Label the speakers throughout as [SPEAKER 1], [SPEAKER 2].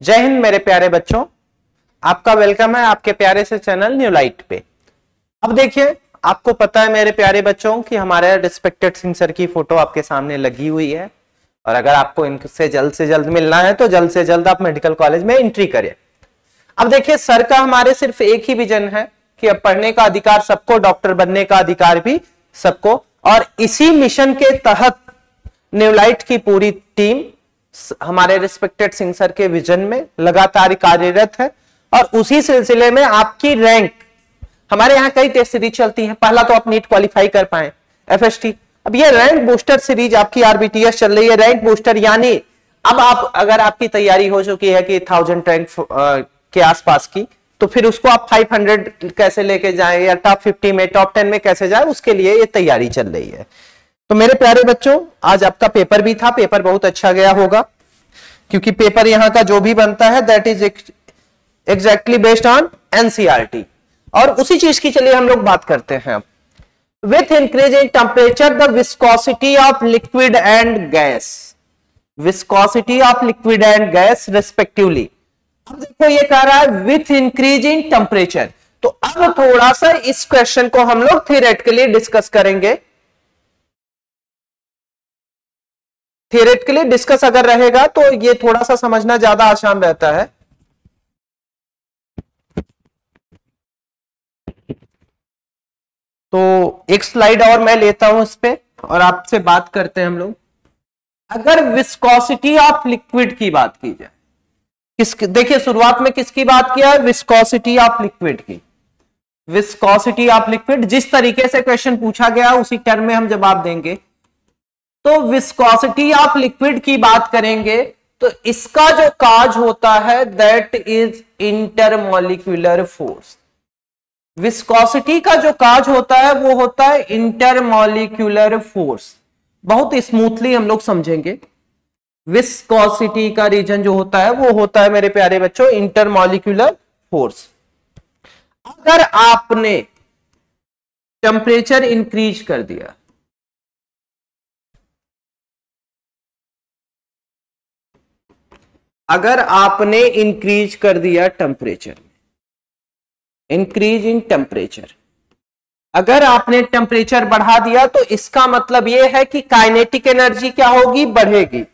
[SPEAKER 1] जय हिंद मेरे प्यारे बच्चों, आपका वेलकम है आपके प्यारे से चैनल न्यू लाइट पे। अब देखिए, आपको पता है मेरे प्यारे बच्चों कि हमारे रिस्पेक्टेड सिंह सर की फोटो आपके सामने लगी हुई है और अगर आपको इनसे जल्द मिलना है तो जल्द से जल्द आप मेडिकल कॉलेज में एंट्री करें। अब देखिए, सर का हमारे सिर्फ एक ही विजन है कि अब पढ़ने का अधिकार सबको, डॉक्टर बनने का अधिकार भी सबको, और इसी मिशन के तहत न्यू लाइट की पूरी टीम हमारे रिस्पेक्टेड सिंह सर के विजन में लगातार कार्यरत है। और उसी सिलसिले में आपकी रैंक, हमारे यहाँ कई टेस्ट सीरीज चलती है। पहला तो आप नीट क्वालिफाई कर पाए, एफएसटी। अब ये रैंक बूस्टर सीरीज आपकी आरबीटीएस चल रही है, रैंक बूस्टर, यानी अब आप अगर आपकी तैयारी हो चुकी है कि 1000 रैंक के आसपास की, तो फिर उसको आप 500 कैसे लेके जाएं या टॉप 50 में, टॉप 10 में कैसे जाए, उसके लिए ये तैयारी चल रही है। तो मेरे प्यारे बच्चों, आज आपका पेपर भी था, पेपर बहुत अच्छा गया होगा क्योंकि पेपर यहां का जो भी बनता है that is exactly based on NCERT. और उसी चीज की चलिए हम लोग बात करते हैं। With increase in temperature the viscosity of liquid and gas, viscosity of liquid and gas respectively. अब देखो ये कह रहा है विथ इंक्रीज इन टेम्परेचर, तो अब थोड़ा सा इस क्वेश्चन को हम लोग थियरेटिकली डिस्कस करेंगे। थियरेटिकली डिस्कस अगर रहेगा तो ये थोड़ा सा समझना ज्यादा आसान रहता है। तो एक स्लाइड और मैं लेता हूं इस पे और आपसे बात करते हैं हम लोग। अगर विस्कोसिटी ऑफ लिक्विड की बात की जाए, देखिए शुरुआत में किसकी बात किया है, विस्कोसिटी ऑफ लिक्विड की। विस्कोसिटी ऑफ लिक्विड, जिस तरीके से क्वेश्चन पूछा गया उसी टर्म में हम जवाब देंगे। तो विस्कोसिटी ऑफ लिक्विड की बात करेंगे तो इसका जो काज होता है that is intermolecular force. Viscosity का जो काज होता है वो होता है इंटरमॉलिक्यूलर फोर्स। बहुत स्मूथली हम लोग समझेंगे। विस्कोसिटी का रीजन जो होता है वो होता है मेरे प्यारे बच्चों इंटरमॉलिक्यूलर फोर्स। अगर आपने टेम्परेचर इंक्रीज कर दिया, अगर आपने इंक्रीज कर दिया टेम्परेचर, इंक्रीज इन टेम्परेचर, अगर आपने टेम्परेचर बढ़ा दिया तो इसका मतलब यह है कि काइनेटिक एनर्जी क्या होगी, बढ़ेगी।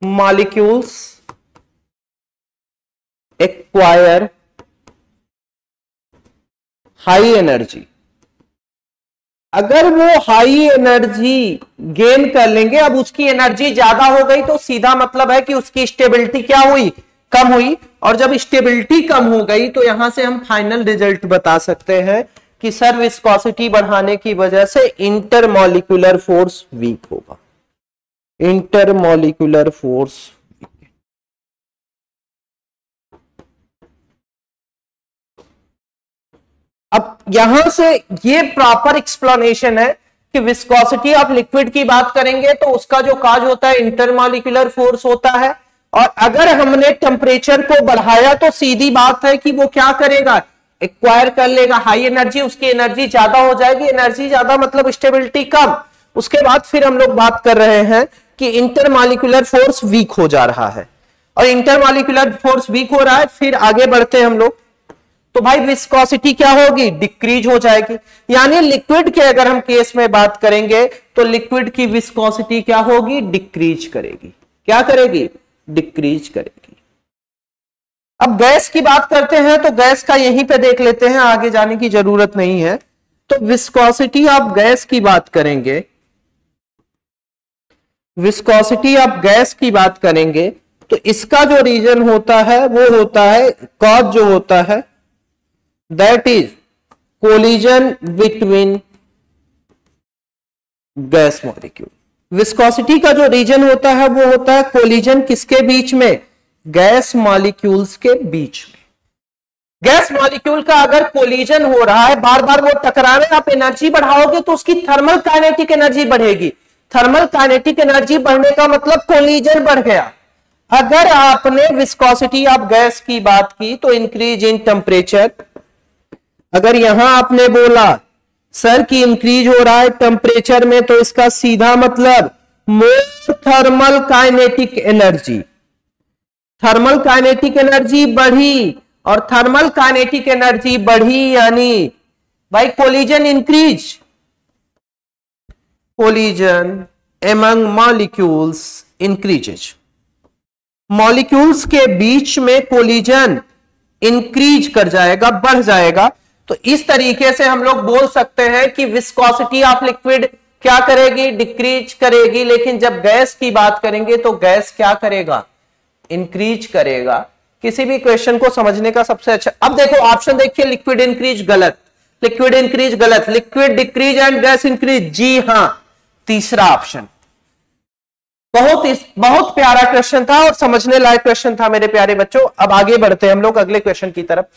[SPEAKER 1] Molecules acquire high energy. अगर वो हाई एनर्जी गेन कर लेंगे, अब उसकी एनर्जी ज्यादा हो गई तो सीधा मतलब है कि उसकी स्टेबिलिटी क्या हुई, कम हुई। और जब स्टेबिलिटी कम हो गई तो यहां से हम फाइनल रिजल्ट बता सकते हैं कि सर विस्कोसिटी बढ़ाने की वजह से इंटरमॉलिक्यूलर फोर्स वीक होगा। इंटरमॉलिक्यूलर फोर्स, अब यहां से ये प्रॉपर एक्सप्लेनेशन है कि विस्कोसिटी ऑफ लिक्विड की बात करेंगे तो उसका जो काज होता है इंटरमॉलिक्यूलर फोर्स होता है। और अगर हमने टेम्परेचर को बढ़ाया तो सीधी बात है कि वो क्या करेगा, एक्वायर कर लेगा हाई एनर्जी, उसकी एनर्जी ज्यादा हो जाएगी। एनर्जी ज्यादा मतलब स्टेबिलिटी कम। उसके बाद फिर हम लोग बात कर रहे हैं कि इंटरमॉलिक्यूलर फोर्स वीक हो जा रहा है। और इंटरमॉलिक्यूलर फोर्स वीक हो रहा है, फिर आगे बढ़ते हैं हम लोग। तो भाई विस्कोसिटी क्या होगी, डिक्रीज हो जाएगी। यानी लिक्विड के अगर हम केस में बात करेंगे तो लिक्विड की विस्कोसिटी क्या होगी, डिक्रीज करेगी। क्या करेगी, डिक्रीज करेगी। अब गैस की बात करते हैं तो गैस का यहीं पे देख लेते हैं, आगे जाने की जरूरत नहीं है। तो विस्कोसिटी ऑफ गैस की बात करेंगे, विस्कोसिटी ऑफ गैस की बात करेंगे तो इसका जो रीजन होता है वो होता है, कॉज जो होता है that is collision between gas molecule। Viscosity का जो रीजन होता है वो होता है कोलिजन किसके बीच में, गैस मॉलिक्यूल्स के बीच में। गैस मॉलिक्यूल का अगर कोलिजन हो रहा है, बार बार वो टकरा रहे हैं, आप एनर्जी बढ़ाओगे तो उसकी थर्मल काइनेटिक एनर्जी बढ़ेगी। थर्मल काइनेटिक एनर्जी बढ़ने का मतलब कोलिजन बढ़ गया। अगर आपने विस्कोसिटी ऑफ गैस की बात की तो इंक्रीज इन टेम्परेचर, अगर यहां आपने बोला सर की इंक्रीज हो रहा है टेम्परेचर में, तो इसका सीधा मतलब more thermal kinetic energy, thermal kinetic energy बढ़ी और थर्मल काइनेटिक एनर्जी बढ़ी यानी भाई collision increase, collision among molecules increases, molecules के बीच में कोलिजन इंक्रीज कर जाएगा, बढ़ जाएगा। तो इस तरीके से हम लोग बोल सकते हैं कि विस्कोसिटी ऑफ लिक्विड क्या करेगी, डिक्रीज करेगी, लेकिन जब गैस की बात करेंगे तो गैस क्या करेगा, इंक्रीज करेगा। किसी भी क्वेश्चन को समझने का सबसे अच्छा, अब देखो ऑप्शन देखिए, लिक्विड इंक्रीज गलत, लिक्विड इंक्रीज गलत, liquid decrease and gas increase, जी हां तीसरा ऑप्शन। बहुत प्यारा क्वेश्चन था और समझने लायक क्वेश्चन था मेरे प्यारे बच्चों। अब आगे बढ़ते हैं हम लोग अगले क्वेश्चन की तरफ।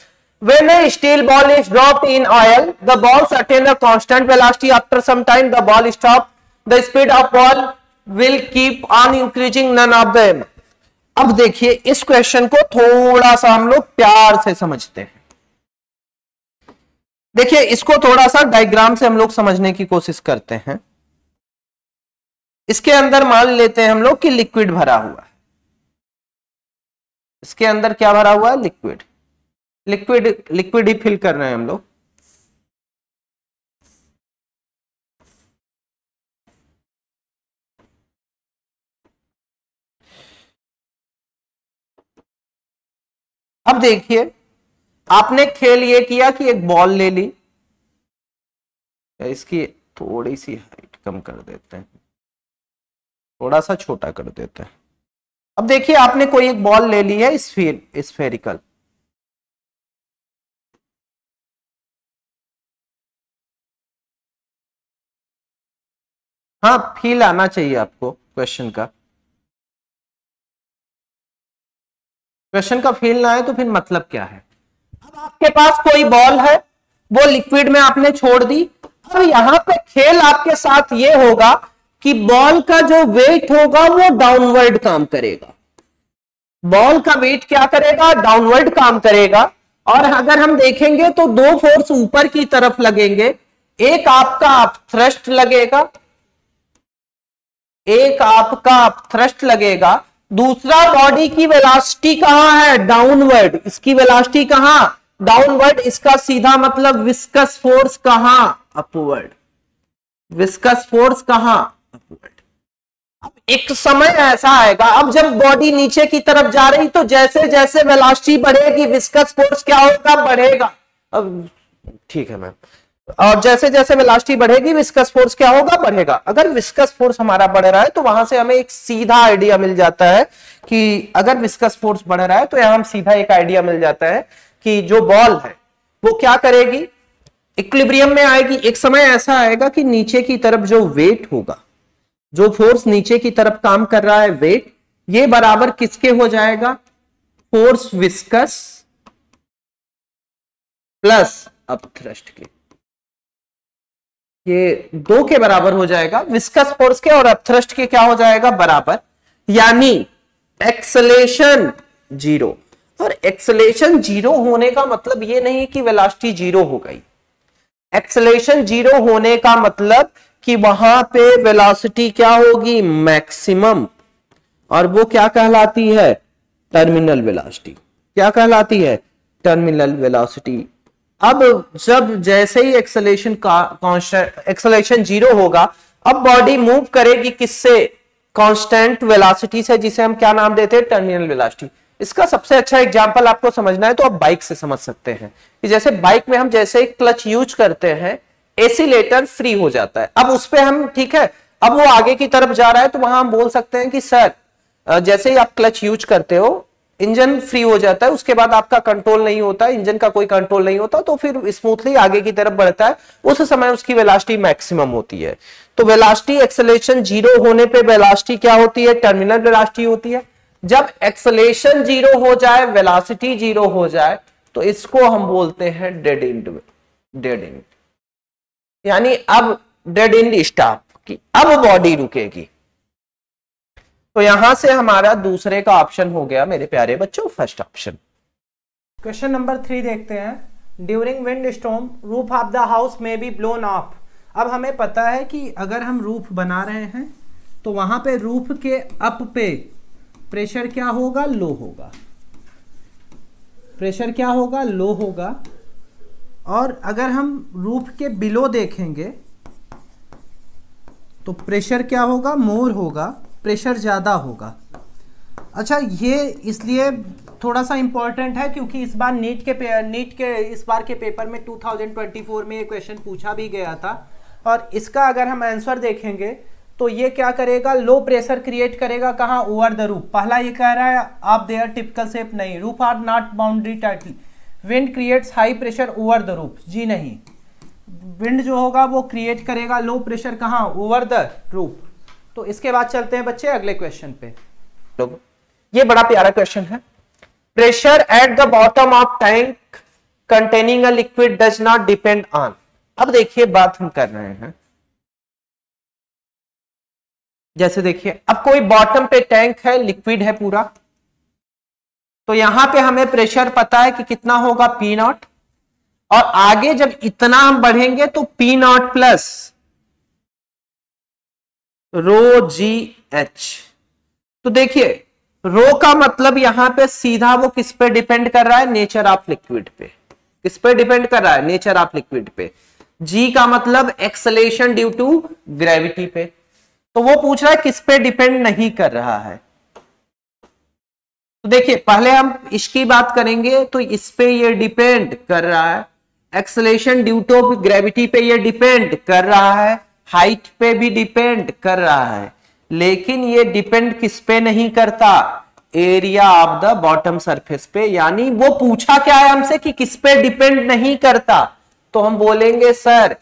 [SPEAKER 1] When a steel ball is dropped in oil, the balls attain a constant velocity. After some time, the ball stop. The speed of ball will keep on increasing. None of them. अब देखिए इस question को थोड़ा सा हम लोग प्यार से समझते हैं। देखिए इसको थोड़ा सा डायग्राम से हम लोग समझने की कोशिश करते हैं। इसके अंदर मान लेते हैं हम लोग कि लिक्विड भरा हुआ है, इसके अंदर क्या भरा हुआ है, लिक्विड, लिक्विड ही फिल कर रहे हैं हम लोग। अब देखिए आपने खेल ये किया कि एक बॉल ले ली, इसकी थोड़ी सी हाइट कम कर देते हैं, थोड़ा सा छोटा कर देते हैं। अब देखिए आपने कोई एक बॉल ले ली है स्फेरिकल, हाँ फील आना चाहिए आपको क्वेश्चन का, क्वेश्चन का फील ना आए तो फिर मतलब क्या है। अब आपके पास कोई बॉल है, वो लिक्विड में आपने छोड़ दी। अब यहां पे खेल आपके साथ ये होगा कि बॉल का जो वेट होगा वो डाउनवर्ड काम करेगा, बॉल का वेट क्या करेगा, डाउनवर्ड काम करेगा। और अगर हम देखेंगे तो दो फोर्स ऊपर की तरफ लगेंगे, एक आपका अपथ्रस्ट लगेगा, एक आपका अपथ्रस्ट लगेगा, दूसरा बॉडी की वेलोसिटी कहां है, डाउनवर्ड, इसकी वेलोसिटी कहां, डाउनवर्ड, इसका सीधा मतलब विस्कस फोर्स कहां, अपवर्ड, विस्कस फोर्स कहां, अपवर्ड। अब एक समय ऐसा आएगा, अब जब बॉडी नीचे की तरफ जा रही तो जैसे जैसे वेलोसिटी बढ़ेगी विस्कस फोर्स क्या होगा, बढ़ेगा। अब ठीक है मैम, और जैसे जैसे वेलोसिटी बढ़ेगी विस्कस फोर्स क्या होगा, बढ़ेगा। अगर विस्कस फोर्स हमारा बढ़ रहा है तो वहां से हमें एक सीधा आइडिया मिल जाता है कि अगर विस्कस फोर्स बढ़ रहा है तो यहां हम सीधा एक आइडिया मिल जाता है कि जो बॉल है वो क्या करेगी, इक्विलिब्रियम में आएगी। एक समय ऐसा आएगा कि नीचे की तरफ जो वेट होगा, जो फोर्स नीचे की तरफ काम कर रहा है वेट, ये बराबर किसके हो जाएगा, फोर्स विस्कस प्लस अपथ्रस्ट के, ये दो के बराबर हो जाएगा, विस्कस फोर्स के और अपथ्रस्ट के क्या हो जाएगा, बराबर। यानी एक्सेलेरेशन जीरो। और एक्सेलेरेशन जीरो होने का मतलब ये नहीं कि वेलोसिटी जीरो हो गई, एक्सेलेरेशन जीरो होने का मतलब कि वहां पे वेलोसिटी क्या होगी, मैक्सिमम, और वो क्या कहलाती है, टर्मिनल वेलोसिटी। क्या कहलाती है, टर्मिनल वेलोसिटी। अब जब जैसे ही एक्सेलेरेशन जीरो होगा, अब बॉडी मूव करेगी किससे, कांस्टेंट वेलोसिटी से, जिसे हम क्या नाम देते हैं, टर्मिनल वेलोसिटी। इसका सबसे अच्छा एग्जांपल आपको समझना है तो आप बाइक से समझ सकते हैं कि जैसे बाइक में हम जैसे ही क्लच यूज करते हैं एसिलेटर फ्री हो जाता है। अब उस पे हम, ठीक है, अब वो आगे की तरफ जा रहा है तो वहां हम बोल सकते हैं कि सर जैसे ही आप क्लच यूज करते हो इंजन फ्री हो जाता है, उसके बाद आपका कंट्रोल नहीं होता, इंजन का कोई कंट्रोल नहीं होता, तो फिर स्मूथली आगे की तरफ बढ़ता है, उस समय उसकी वेलोसिटी मैक्सिमम होती है। तो वेलोसिटी एक्सेलेरेशन जीरो होने पे वेलोसिटी क्या होती है, टर्मिनल वेलोसिटी होती है। जब एक्सेलेरेशन जीरो हो जाए, वेलोसिटी जीरो हो जाए, तो इसको हम बोलते हैं डेड एंड, डेड एंड, यानी अब डेड एंड स्टॉप, कि अब बॉडी रुकेगी। तो यहां से हमारा दूसरे का ऑप्शन हो गया मेरे प्यारे बच्चों, फर्स्ट ऑप्शन।
[SPEAKER 2] क्वेश्चन नंबर 3 देखते हैं। During wind storm roof of the house में बी ब्लोन ऑफ। अब हमें पता है कि अगर हम रूफ बना रहे हैं, तो वहां पे रूफ के अप पे प्रेशर क्या होगा, लो होगा। प्रेशर क्या होगा, लो होगा। और अगर हम रूफ के बिलो देखेंगे तो प्रेशर क्या होगा, मोर होगा, प्रेशर ज़्यादा होगा। अच्छा, ये इसलिए थोड़ा सा इंपॉर्टेंट है क्योंकि इस बार नीट के इस बार के पेपर में 2024 में ये क्वेश्चन पूछा भी गया था। और इसका अगर हम आंसर देखेंगे तो ये क्या करेगा, लो प्रेशर क्रिएट करेगा कहाँ, ओवर द रूफ। पहला ये कह रहा है आप देयर टिपिकल शेप नहीं, roof are not boundary tightly, wind creates high pressure over the roof, जी नहीं, विंड जो होगा वो क्रिएट करेगा लो प्रेशर कहाँ, ओवर द रूफ। तो इसके बाद चलते हैं बच्चे अगले क्वेश्चन पे।
[SPEAKER 1] लोग, ये बड़ा प्यारा क्वेश्चन है। Pressure at the bottom of tank containing a liquid does not depend on. अब देखिए बात हम कर रहे हैं, जैसे देखिए अब कोई बॉटम पे टैंक है, लिक्विड है पूरा, तो यहां पे हमें प्रेशर पता है कि कितना होगा, पी नॉट। और आगे जब इतना हम बढ़ेंगे तो P not plus rho ji H. तो देखिए रो का मतलब यहां पे सीधा वो किस पे डिपेंड कर रहा है, नेचर ऑफ लिक्विड पे। किस पे डिपेंड कर रहा है, नेचर ऑफ लिक्विड पे। जी का मतलब एक्सेलेरेशन ड्यू टू ग्रेविटी पे। तो वो पूछ रहा है किस पे डिपेंड नहीं कर रहा है। तो देखिए पहले हम इसकी बात करेंगे तो इस पे ये डिपेंड कर रहा है, एक्सेलेरेशन ड्यू टू ग्रेविटी पे ये डिपेंड कर रहा है, हाइट पे भी डिपेंड कर रहा है, लेकिन ये डिपेंड किस पे नहीं करता, area of the bottom surface पे। यानी वो पूछा क्या है हमसे कि किस पे डिपेंड नहीं करता, तो हम बोलेंगे sir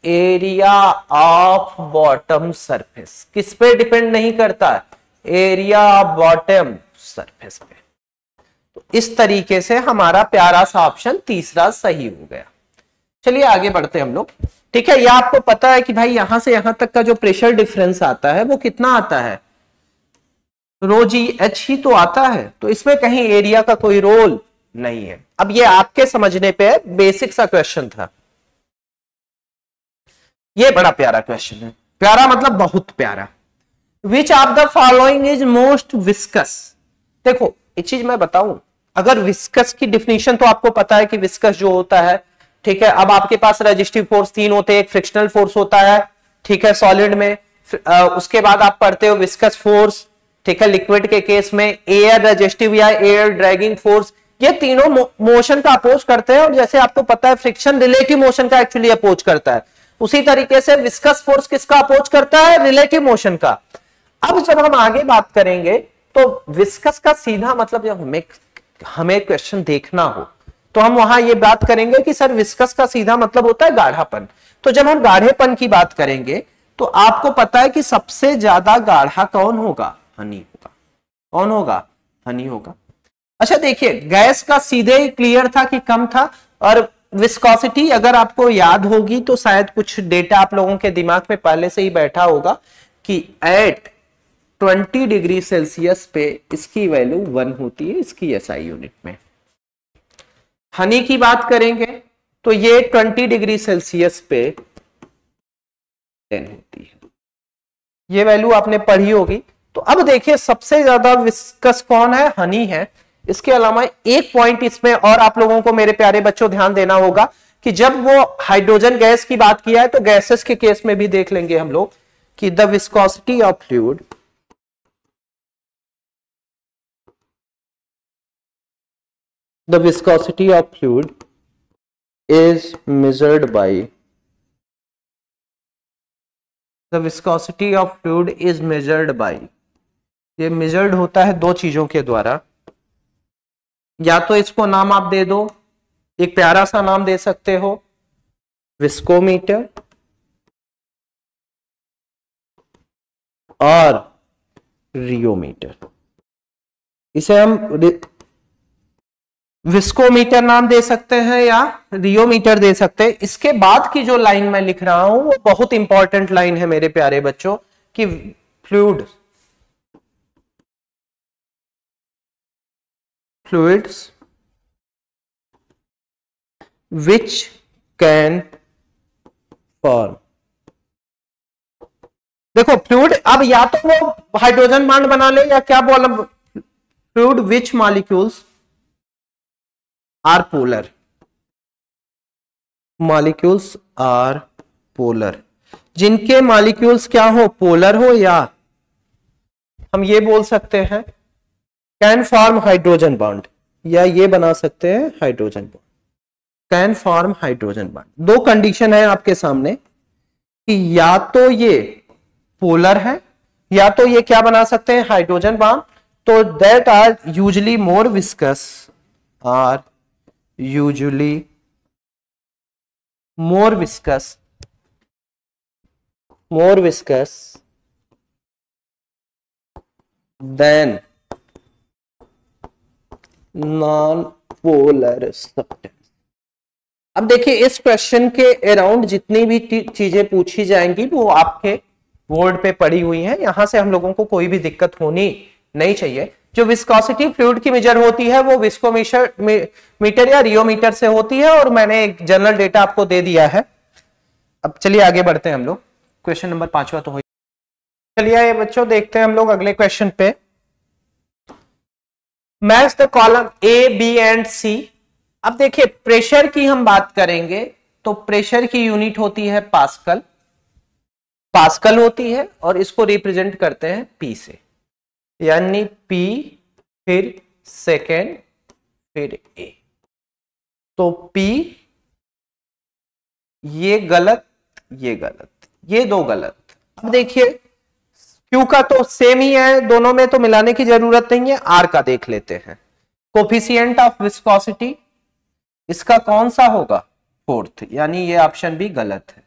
[SPEAKER 1] area of bottom surface. किस पे डिपेंड नहीं करता, एरिया ऑफ बॉटम सरफेस पे। तो इस तरीके से हमारा प्यारा सा ऑप्शन तीसरा सही हो गया। चलिए आगे बढ़ते हैं हम लोग। ठीक है, यह आपको पता है कि भाई यहां से यहां तक का जो प्रेशर डिफरेंस आता है वो कितना आता है, रो जी एच ही तो आता है। तो इसमें कहीं एरिया का कोई रोल नहीं है। अब ये आपके समझने पे बेसिक सा क्वेश्चन था। ये बड़ा प्यारा क्वेश्चन है, प्यारा मतलब बहुत प्यारा। विच of the following is most viscous. देखो एक चीज मैं बताऊं, अगर विस्कस की डिफिनीशन तो आपको पता है कि विस्कस जो होता है, ठीक है। अब आपके पास रेजिस्टिव फोर्स तीन होते हैं, एक फ्रिक्शनल फोर्स होता है, ठीक है, सॉलिड में। उसके बाद आप पढ़ते हो विस्कस फोर्स, ठीक है। लिक्विड के केस में एयर रेजिस्टिव या एयर ड्रैगिंग फोर्स, ये तीनों मोशन का अपोज करते हैं। और जैसे आपको पता है फ्रिक्शन रिलेटिव मोशन का एक्चुअली अपोज करता है, उसी तरीके से विस्कस फोर्स किसका अपोज करता है, रिलेटिव मोशन का। अब जब हम आगे बात करेंगे तो विस्कस का सीधा मतलब, जब हमें क्वेश्चन देखना हो तो हम वहां ये बात करेंगे कि सर विस्कस का सीधा मतलब होता है गाढ़ापन। तो जब हम गाढ़ेपन की बात करेंगे तो आपको पता है कि सबसे ज्यादा गाढ़ा कौन होगा, हनी होगा। कौन होगा, हनी होगा। अच्छा देखिए गैस का सीधे ही क्लियर था कि कम था। और विस्कोसिटी अगर आपको याद होगी तो शायद कुछ डेटा आप लोगों के दिमाग में पहले से ही बैठा होगा कि एट 20 डिग्री सेल्सियस पे इसकी वैल्यू 1 होती है, इसकी एसआई यूनिट में। हनी की बात करेंगे तो ये 20 डिग्री सेल्सियस पे 10 होती है। ये वैल्यू आपने पढ़ी होगी। तो अब देखिए सबसे ज्यादा विस्कस कौन है, हनी है। इसके अलावा एक पॉइंट इसमें और आप लोगों को मेरे प्यारे बच्चों ध्यान देना होगा कि जब वो हाइड्रोजन गैस की बात किया है तो गैसेस के केस में भी देख लेंगे हम लोग कि the viscosity of fluid the viscosity of fluid is measured by ये measured होता है दो चीजों के द्वारा। या तो इसको नाम आप दे दो, एक प्यारा सा नाम दे सकते हो विस्कोमीटर, और रियोमीटर। इसे हम विस्कोमीटर नाम दे सकते हैं या रियोमीटर दे सकते हैं। इसके बाद की जो लाइन मैं लिख रहा हूं वो बहुत इंपॉर्टेंट लाइन है मेरे प्यारे बच्चों कि fluids which can form देखो फ्लूइड, अब या तो वो हाइड्रोजन बॉन्ड बना ले या क्या बोला, fluid which molecules are polar, molecules are polar, जिनके मॉलिक्यूल्स क्या हो, पोलर हो, या हम ये बोल सकते हैं कैन फॉर्म हाइड्रोजन बॉन्ड, या ये बना सकते हैं hydrogen bond, can form hydrogen bond. दो कंडीशन है आपके सामने कि या तो ये पोलर है या तो ये क्या बना सकते हैं, हाइड्रोजन बॉन्ड। तो that are usually more viscous, are usually more viscous than non-polar substance। अब देखिए इस क्वेश्चन के अराउंड जितनी भी चीजें पूछी जाएंगी वो आपके बोर्ड पे पड़ी हुई हैं, यहां से हम लोगों को कोई भी दिक्कत होनी नहीं चाहिए। जो विस्कोसिटी फ्लूइड की मेजर होती है वो विस्कोमीटर या रियोमीटर से होती है, और मैंने एक जनरल डेटा आपको दे दिया है। अब चलिए आगे बढ़ते हैं हम लोग, क्वेश्चन नंबर 5वां तो हो। चलिए ये बच्चों देखते हैं हम लोग अगले क्वेश्चन पे। Match the column A B and C. अब देखिए प्रेशर की हम बात करेंगे तो प्रेशर की यूनिट होती है पास्कल, पास्कल होती है, और इसको रिप्रेजेंट करते हैं पी से, यानी पी फिर सेकेंड फिर ए। तो पी ये गलत, ये गलत, ये दो गलत। अब देखिए क्यू का तो सेम ही है, दोनों में तो मिलाने की जरूरत नहीं है। आर का देख लेते हैं, कोफिशिएंट ऑफ विस्कोसिटी इसका कौन सा होगा, फोर्थ, यानी ये ऑप्शन भी गलत है।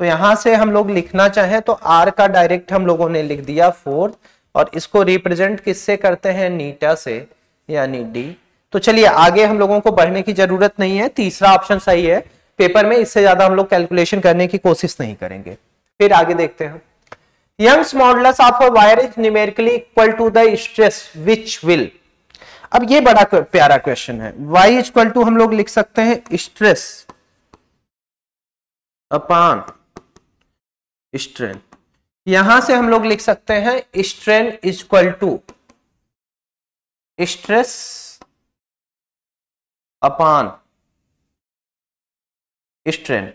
[SPEAKER 1] तो यहां से हम लोग लिखना चाहें तो आर का डायरेक्ट हम लोगों ने लिख दिया फोर्थ, और इसको रिप्रेजेंट किससे करते हैं, नीटा से, यानी डी। तो चलिए आगे हम लोगों को बढ़ने की जरूरत नहीं है, तीसरा ऑप्शन सही है। पेपर में इससे ज्यादा हम लोग कैलकुलेशन करने की कोशिश नहीं करेंगे। फिर आगे देखते हैं, Young's modulus of a wire is numerically equal to the stress which will. अब ये बड़ा प्यारा क्वेश्चन है। y इक्वल टू हम लोग लिख सकते हैं स्ट्रेस अपॉन स्ट्रेन, यहां से हम लोग लिख सकते हैं strain equal to stress upon strain,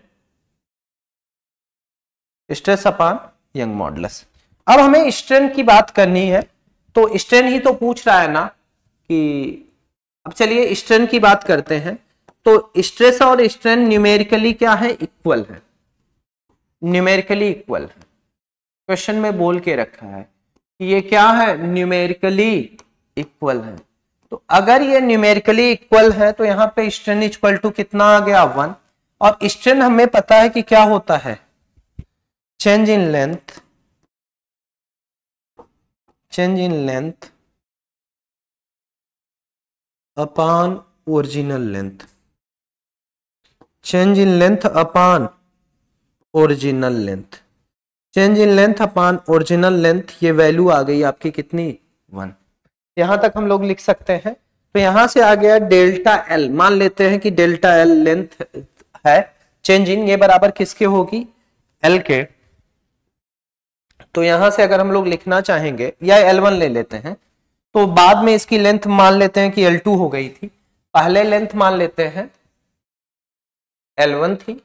[SPEAKER 1] stress upon Young modulus. अब हमें स्ट्रेन की बात करनी है, तो स्ट्रेन ही तो पूछ रहा है ना कि, अब चलिए स्ट्रेन की बात करते हैं। तो स्ट्रेस और स्ट्रेन न्यूमेरिकली क्या है, इक्वल है, न्यूमेरिकली इक्वल है। क्वेश्चन में बोल के रखा है कि ये क्या है, न्यूमेरिकली इक्वल है। तो अगर ये न्यूमेरिकली इक्वल है तो यहां पे स्ट्रेन इक्वल टू कितना आ गया, 1। और स्ट्रेन हमें पता है कि क्या होता है, change in length, change in length upon original length, change in length upon original length, change in length upon original length. ये वैल्यू आ गई आपकी कितनी, 1। यहां तक हम लोग लिख सकते हैं। तो यहां से आ गया डेल्टा एल, मान लेते हैं कि डेल्टा एल लेंथ है, चेंज इन ये बराबर किसके होगी, एल के। तो यहां से अगर हम लोग लिखना चाहेंगे, या L1 ले लेते हैं, तो बाद में इसकी लेंथ मान लेते हैं कि L2 हो गई थी, पहले लेंथ मान लेते हैं L1 थी,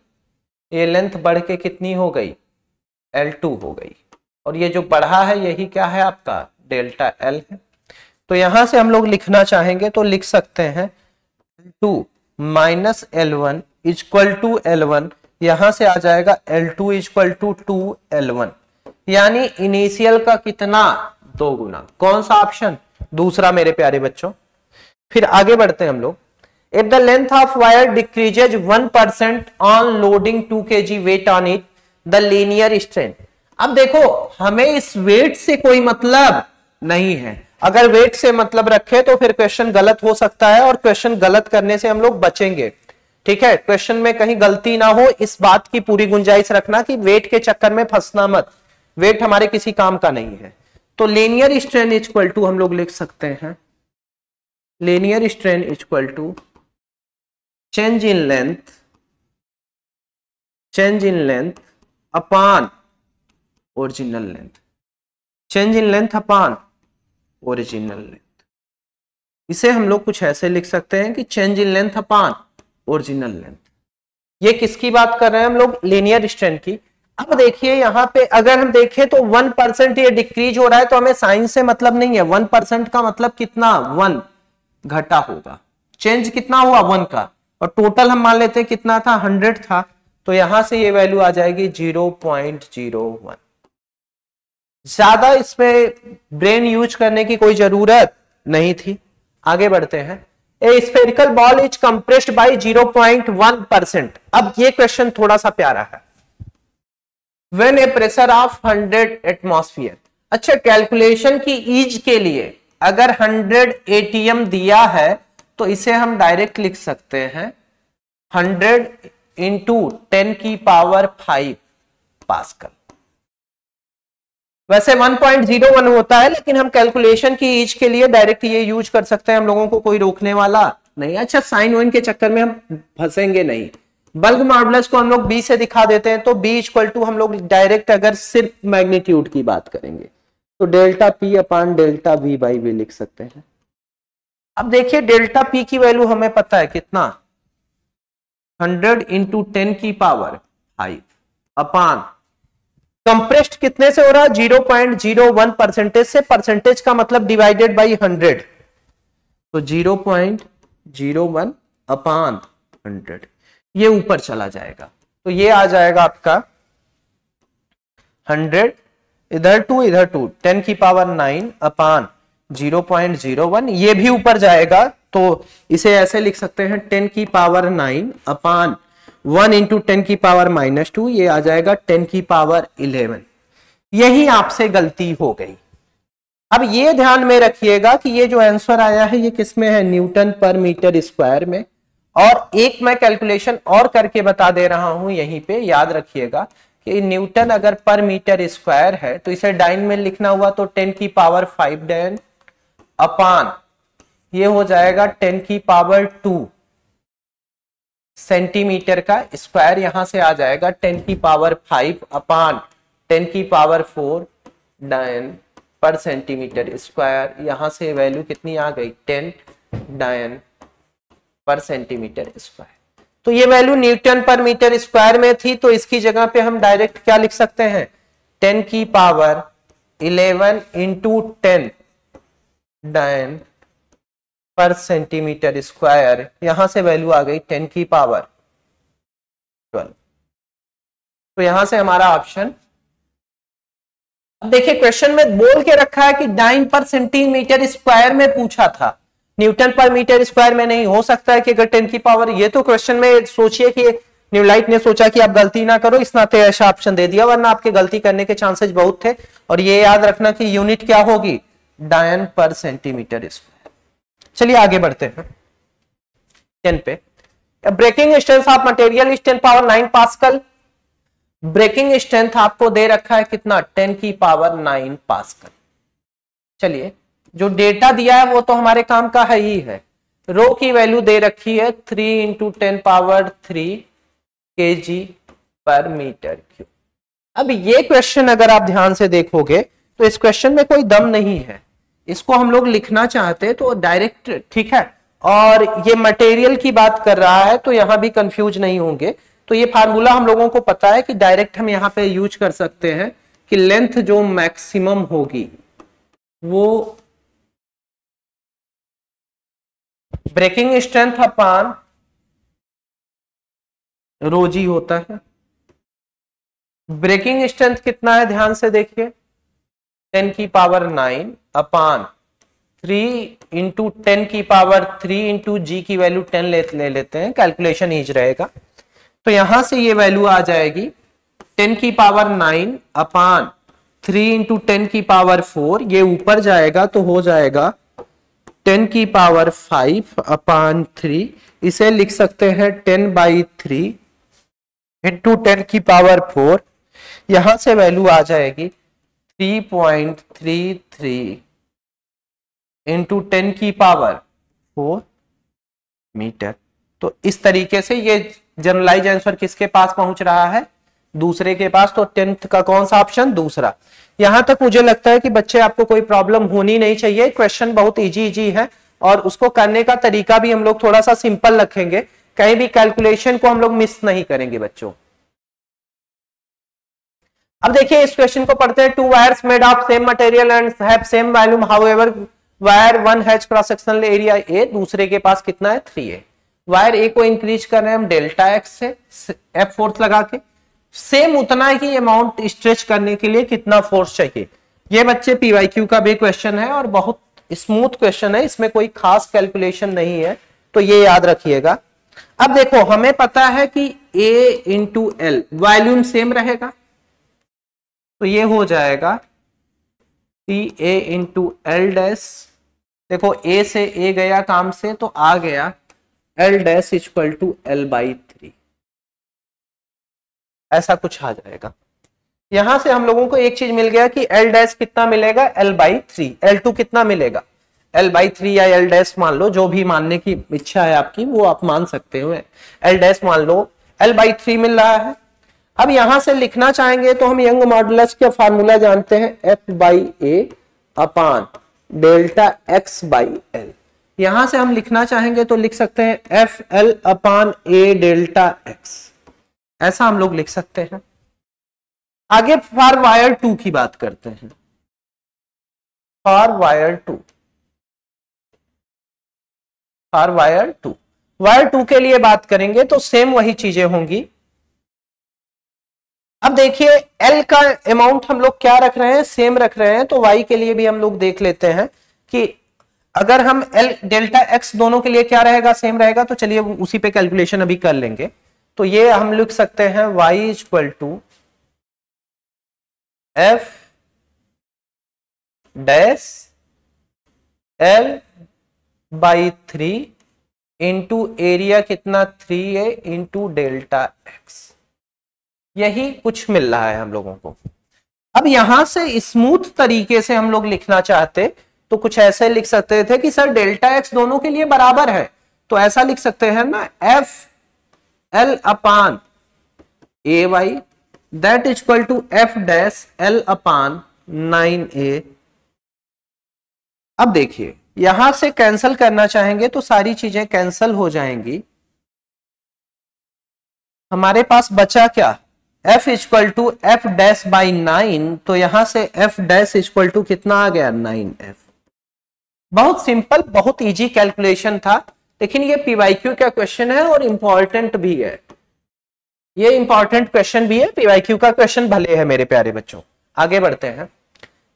[SPEAKER 1] ये लेंथ बढ़ के कितनी हो गई, L2 हो गई, और ये जो बढ़ा है यही क्या है आपका, डेल्टा L है। तो यहां से हम लोग लिखना चाहेंगे तो लिख सकते हैं L2 minus L1 equal to L1, यहां से आ जाएगा L2 इक्वल टू 2L1, यानी इनिशियल का कितना, 2 गुना। कौन सा ऑप्शन, दूसरा मेरे प्यारे बच्चों। फिर आगे बढ़ते हैं हम लोग। If the length of wire decreases 1% on loading 2 kg weight on it, the linear strain. अब देखो हमें इस वेट से कोई मतलब नहीं है, अगर वेट से मतलब रखे तो फिर क्वेश्चन गलत हो सकता है, और क्वेश्चन गलत करने से हम लोग बचेंगे। ठीक है, क्वेश्चन में कहीं गलती ना हो, इस बात की पूरी गुंजाइश रखना कि वेट के चक्कर में फंसना मत, वेट हमारे किसी काम का नहीं है। तो लीनियर स्ट्रेन इक्वल टू हम लोग लिख सकते हैं, linear strain equal to change in length, change in length upon original length, change in length upon original length. इसे हम लोग कुछ ऐसे लिख सकते हैं कि change in length upon original length. ये किसकी बात कर रहे हैं हम लोग? लीनियर स्ट्रेंथ की। अब देखिए यहां पे अगर हम देखें तो 1% ये डिक्रीज हो रहा है, तो हमें साइन से मतलब नहीं है। 1% का मतलब कितना? 1 घटा होगा। चेंज कितना हुआ? 1 का, और टोटल हम मान लेते हैं कितना था? 100 था, तो यहां से ये वैल्यू आ जाएगी 0.01। ज्यादा इसमें ब्रेन यूज करने की कोई जरूरत नहीं थी। आगे बढ़ते हैं। A spherical ball is compressed by 0.1%। अब ये क्वेश्चन थोड़ा सा प्यारा है। When a pressure of 100 atmosphere. अच्छा, कैलकुलेशन की ईज के लिए अगर 100 एटीएम दिया है तो इसे हम डायरेक्ट लिख सकते हैं 100 इंटू 10 की पावर 5 पास्कल। वैसे 1.01 होता है, लेकिन हम कैलकुलेशन की ईज के लिए डायरेक्ट ये यूज कर सकते हैं, हम लोगों को कोई रोकने वाला नहीं। अच्छा, साइन वन के चक्कर में हम फंसेंगे नहीं। बल्क मॉडुलस को हम लोग बी से दिखा देते हैं, तो बी इक्वल टू हम लोग डायरेक्ट अगर सिर्फ मैग्नीट्यूड की बात करेंगे तो delta P upon delta V by V लिख सकते हैं। अब देखिए डेल्टा पी की वैल्यू हमें पता है कितना? 100 इंटू 10 की पावर 5 अपॉन कंप्रेस्ड कितने से हो रहा है? 0.01% से। परसेंटेज का मतलब डिवाइडेड बाई 100, तो 0.01 अपॉन 100 ये ऊपर चला जाएगा, तो ये आ जाएगा आपका 100 इधर टू 10 की पावर 9 अपॉन 0.01, ये भी ऊपर जाएगा, तो इसे ऐसे लिख सकते हैं 10 की पावर 9 अपॉन 1 इंटू 10 की पावर -2, ये आ जाएगा 10 की पावर 11। यही आपसे गलती हो गई। अब ये ध्यान में रखिएगा कि ये जो आंसर आया है ये किस में है? न्यूटन पर मीटर स्क्वायर में। और एक मैं कैलकुलेशन और करके बता दे रहा हूं यहीं पे, याद रखिएगा कि न्यूटन अगर पर मीटर स्क्वायर है तो इसे डाइन में लिखना हुआ तो 10 की पावर 5 डाइन अपॉन ये हो जाएगा 10 की पावर 2 सेंटीमीटर का स्क्वायर, यहां से आ जाएगा 10 की पावर 5 अपॉन 10 की पावर 4 डायन पर सेंटीमीटर स्क्वायर। यहां से वैल्यू कितनी आ गई? 10 डायन पर सेंटीमीटर स्क्वायर। तो ये वैल्यू न्यूटन पर मीटर स्क्वायर में थी, तो इसकी जगह पे हम डायरेक्ट क्या लिख सकते हैं? 10 की पावर 11 इंटू 10 डायन पर सेंटीमीटर स्क्वायर। यहां से वैल्यू आ गई 10 की पावर 12। तो यहां से हमारा ऑप्शन, अब देखिए क्वेश्चन में बोल के रखा है कि डाइन पर सेंटीमीटर स्क्वायर में पूछा था, न्यूटन पर मीटर स्क्वायर में नहीं। हो सकता है कि अगर 10 की पावर, ये तो क्वेश्चन में सोचिए कि न्यूलाइट ने सोचा कि आप गलती ना करो, इस नाते ऐसा ऑप्शन दे दिया, वरना आपके गलती करने के चांसेस बहुत थे। और ये याद रखना कि यूनिट क्या होगी? डायन पर सेंटीमीटर स्क्वायर। चलिए आगे बढ़ते हैं 10 पे। Breaking strength of material is 10 power 9 pascal. Breaking strength आपको दे रखा है कितना? 10 की पावर 9 पास्कल। चलिए, जो डेटा दिया है वो तो हमारे काम का है ही है। रो की वैल्यू दे रखी है 3 इंटू 10 पावर 3 kg पर मीटर क्यूब। अब ये क्वेश्चन अगर आप ध्यान से देखोगे तो इस क्वेश्चन में कोई दम नहीं है। इसको हम लोग लिखना चाहते तो डायरेक्ट, ठीक है, और ये मटेरियल की बात कर रहा है तो यहां भी कंफ्यूज नहीं होंगे। तो ये फार्मूला हम लोगों को पता है कि डायरेक्ट हम यहां पे यूज कर सकते हैं कि लेंथ जो मैक्सिमम होगी वो ब्रेकिंग स्ट्रेंथ अपॉन रोजी होता है। ब्रेकिंग स्ट्रेंथ कितना है? ध्यान से देखिए, 10 की पावर 9 अपॉन 3 इंटू 10 की पावर 3 इंटू जी की वैल्यू 10 ले लेते हैं, कैलकुलेशन ईज रहेगा। तो यहां से ये वैल्यू आ जाएगी 10 की पावर 9 अपॉन 3 इंटू 10 की पावर 4, ये ऊपर जाएगा तो हो जाएगा 10 की पावर 5 अपॉन 3। इसे लिख सकते हैं 10/3 इंटू 10 की पावर 4। यहां से वैल्यू आ जाएगी 3.33 इंटू 10 की पावर 4 मीटर। तो इस तरीके से ये जनरलाइज आंसर किसके पास पहुंच रहा है? दूसरे के पास, तो 10th का कौन सा ऑप्शन? दूसरा। यहां तक मुझे लगता है कि बच्चे आपको कोई प्रॉब्लम होनी नहीं चाहिए। क्वेश्चन बहुत इजी है और उसको करने का तरीका भी हम लोग थोड़ा सा सिंपल रखेंगे, कहीं भी कैलकुलेशन को हम लोग मिस नहीं करेंगे बच्चों। अब देखिए इस क्वेश्चन को पढ़ते हैं। 2 wires made of same material and have same volume, however wire 1 has cross sectional area A, दूसरे के पास कितना है? 3a। वायर ए को इंक्रीज कर रहे हैं हम डेल्टा एक्स से, एफ फोर्स लगा के, सेम उतना ही अमाउंट स्ट्रेच करने के लिए कितना फोर्स चाहिए। ये बच्चे पीवाईक्यू का भी क्वेश्चन है और बहुत स्मूथ क्वेश्चन है, इसमें कोई खास कैलकुलेशन नहीं है, तो ये याद रखिएगा। अब देखो हमें पता है कि A into L volume same रहेगा, तो ये हो जाएगा TA इंटू एल डैश। देखो A से A गया काम से, तो आ गया L dash equal to L/3, ऐसा कुछ आ जाएगा। यहां से हम लोगों को एक चीज मिल गया कि एल डैश कितना मिलेगा? L/3। L2 कितना मिलेगा? L/3 या एल डैश मान लो, जो भी मानने की इच्छा है आपकी वो आप मान सकते हो। एल डैश मान लो, L/3 मिल रहा है। अब यहां से लिखना चाहेंगे तो हम यंग मॉडुलस का फार्मूला जानते हैं, F/A अपान डेल्टा X/L। यहां से हम लिखना चाहेंगे तो लिख सकते हैं FL upon A delta X, ऐसा हम लोग लिख सकते हैं। आगे फॉर वायर 2 की बात करते हैं। For wire 2, for wire 2, wire 2 के लिए बात करेंगे तो सेम वही चीजें होंगी। अब देखिए L का अमाउंट हम लोग क्या रख रहे हैं? सेम रख रहे हैं, तो Y के लिए भी हम लोग देख लेते हैं कि अगर हम L डेल्टा X दोनों के लिए क्या रहेगा? सेम रहेगा, तो चलिए उसी पे कैलकुलेशन अभी कर लेंगे। तो ये हम लिख सकते हैं Y equal to F dash L/3 into area कितना? 3a into delta X। यही कुछ मिल रहा है हम लोगों को। अब यहां से स्मूथ तरीके से हम लोग लिखना चाहते तो कुछ ऐसे लिख सकते थे कि सर डेल्टा एक्स दोनों के लिए बराबर है, तो ऐसा लिख सकते हैं ना, FL upon AY that equal to F dash L upon 9a। अब देखिए यहां से कैंसिल करना चाहेंगे तो सारी चीजें कैंसिल हो जाएंगी। हमारे पास बचा क्या? F equal to F dash by 9, तो यहां से F डैश इक्वल टू कितना आ गया? 9F। बहुत सिंपल, बहुत इजी कैलकुलेशन था, लेकिन ये पीवाईक्यू का क्वेश्चन है और इंपॉर्टेंट भी है। ये इंपॉर्टेंट क्वेश्चन भी है, पीवाईक्यू का क्वेश्चन भले है मेरे प्यारे बच्चों। आगे बढ़ते हैं।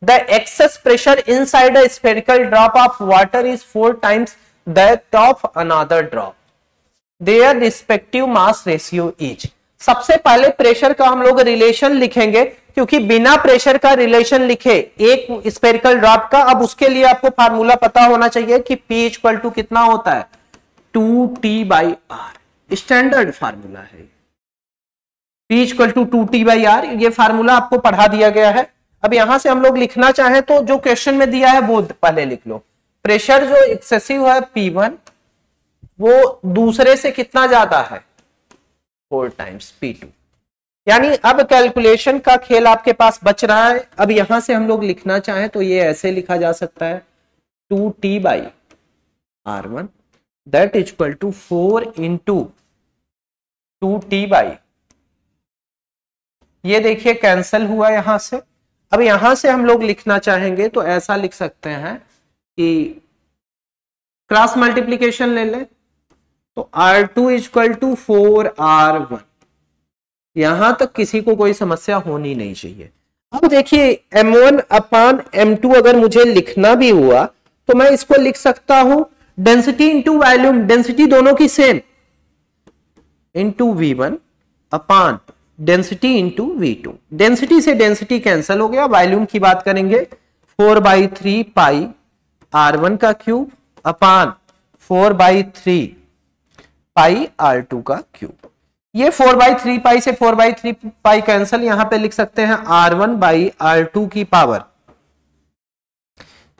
[SPEAKER 1] The excess pressure inside a spherical drop of water is 4 times that of another drop, their respective mass ratio is. सबसे पहले प्रेशर का हम लोग रिलेशन लिखेंगे, क्योंकि बिना प्रेशर का रिलेशन लिखे एक स्फेरिकल ड्रॉप का, अब उसके लिए आपको फार्मूला पता होना चाहिए कि P इक्वल टू कितना होता है? 2T/R, स्टैंडर्ड फार्मूला है। P इक्वल टू 2T/R, ये फार्मूला आपको पढ़ा दिया गया है। अब यहां से हम लोग लिखना चाहें तो जो क्वेश्चन में दिया है वो पहले लिख लो। प्रेशर जो एक्सेसिव है P1, वो दूसरे से कितना ज्यादा है? 4 times P2। यानी अब कैलकुलेशन का खेल आपके पास बच रहा है। अब यहां से हम लोग लिखना चाहें तो ये ऐसे लिखा जा सकता है 2T/R1 that equal to 4 into 2T/, ये देखिए कैंसल हुआ यहां से। अब यहां से हम लोग लिखना चाहेंगे तो ऐसा लिख सकते हैं कि क्रॉस मल्टीप्लीकेशन ले लें, तो R2 इक्वल टू 4R1। यहां तक किसी को कोई समस्या होनी नहीं चाहिए। अब देखिए M1 अपान M2 अगर मुझे लिखना भी हुआ तो मैं इसको लिख सकता हूं डेंसिटी इंटू वॉल्यूम, डेंसिटी दोनों की सेम, इंटू V1 अपान डेंसिटी इंटू V2। डेंसिटी से डेंसिटी कैंसिल हो गया। वॉल्यूम की बात करेंगे 4/3 पाई R1 का क्यूब अपान 4/3 पाई R2 का क्यूब। ये 4/3 पाई से 4/3 पाई कैंसिल, यहां पे लिख सकते हैं R1/R2 की पावर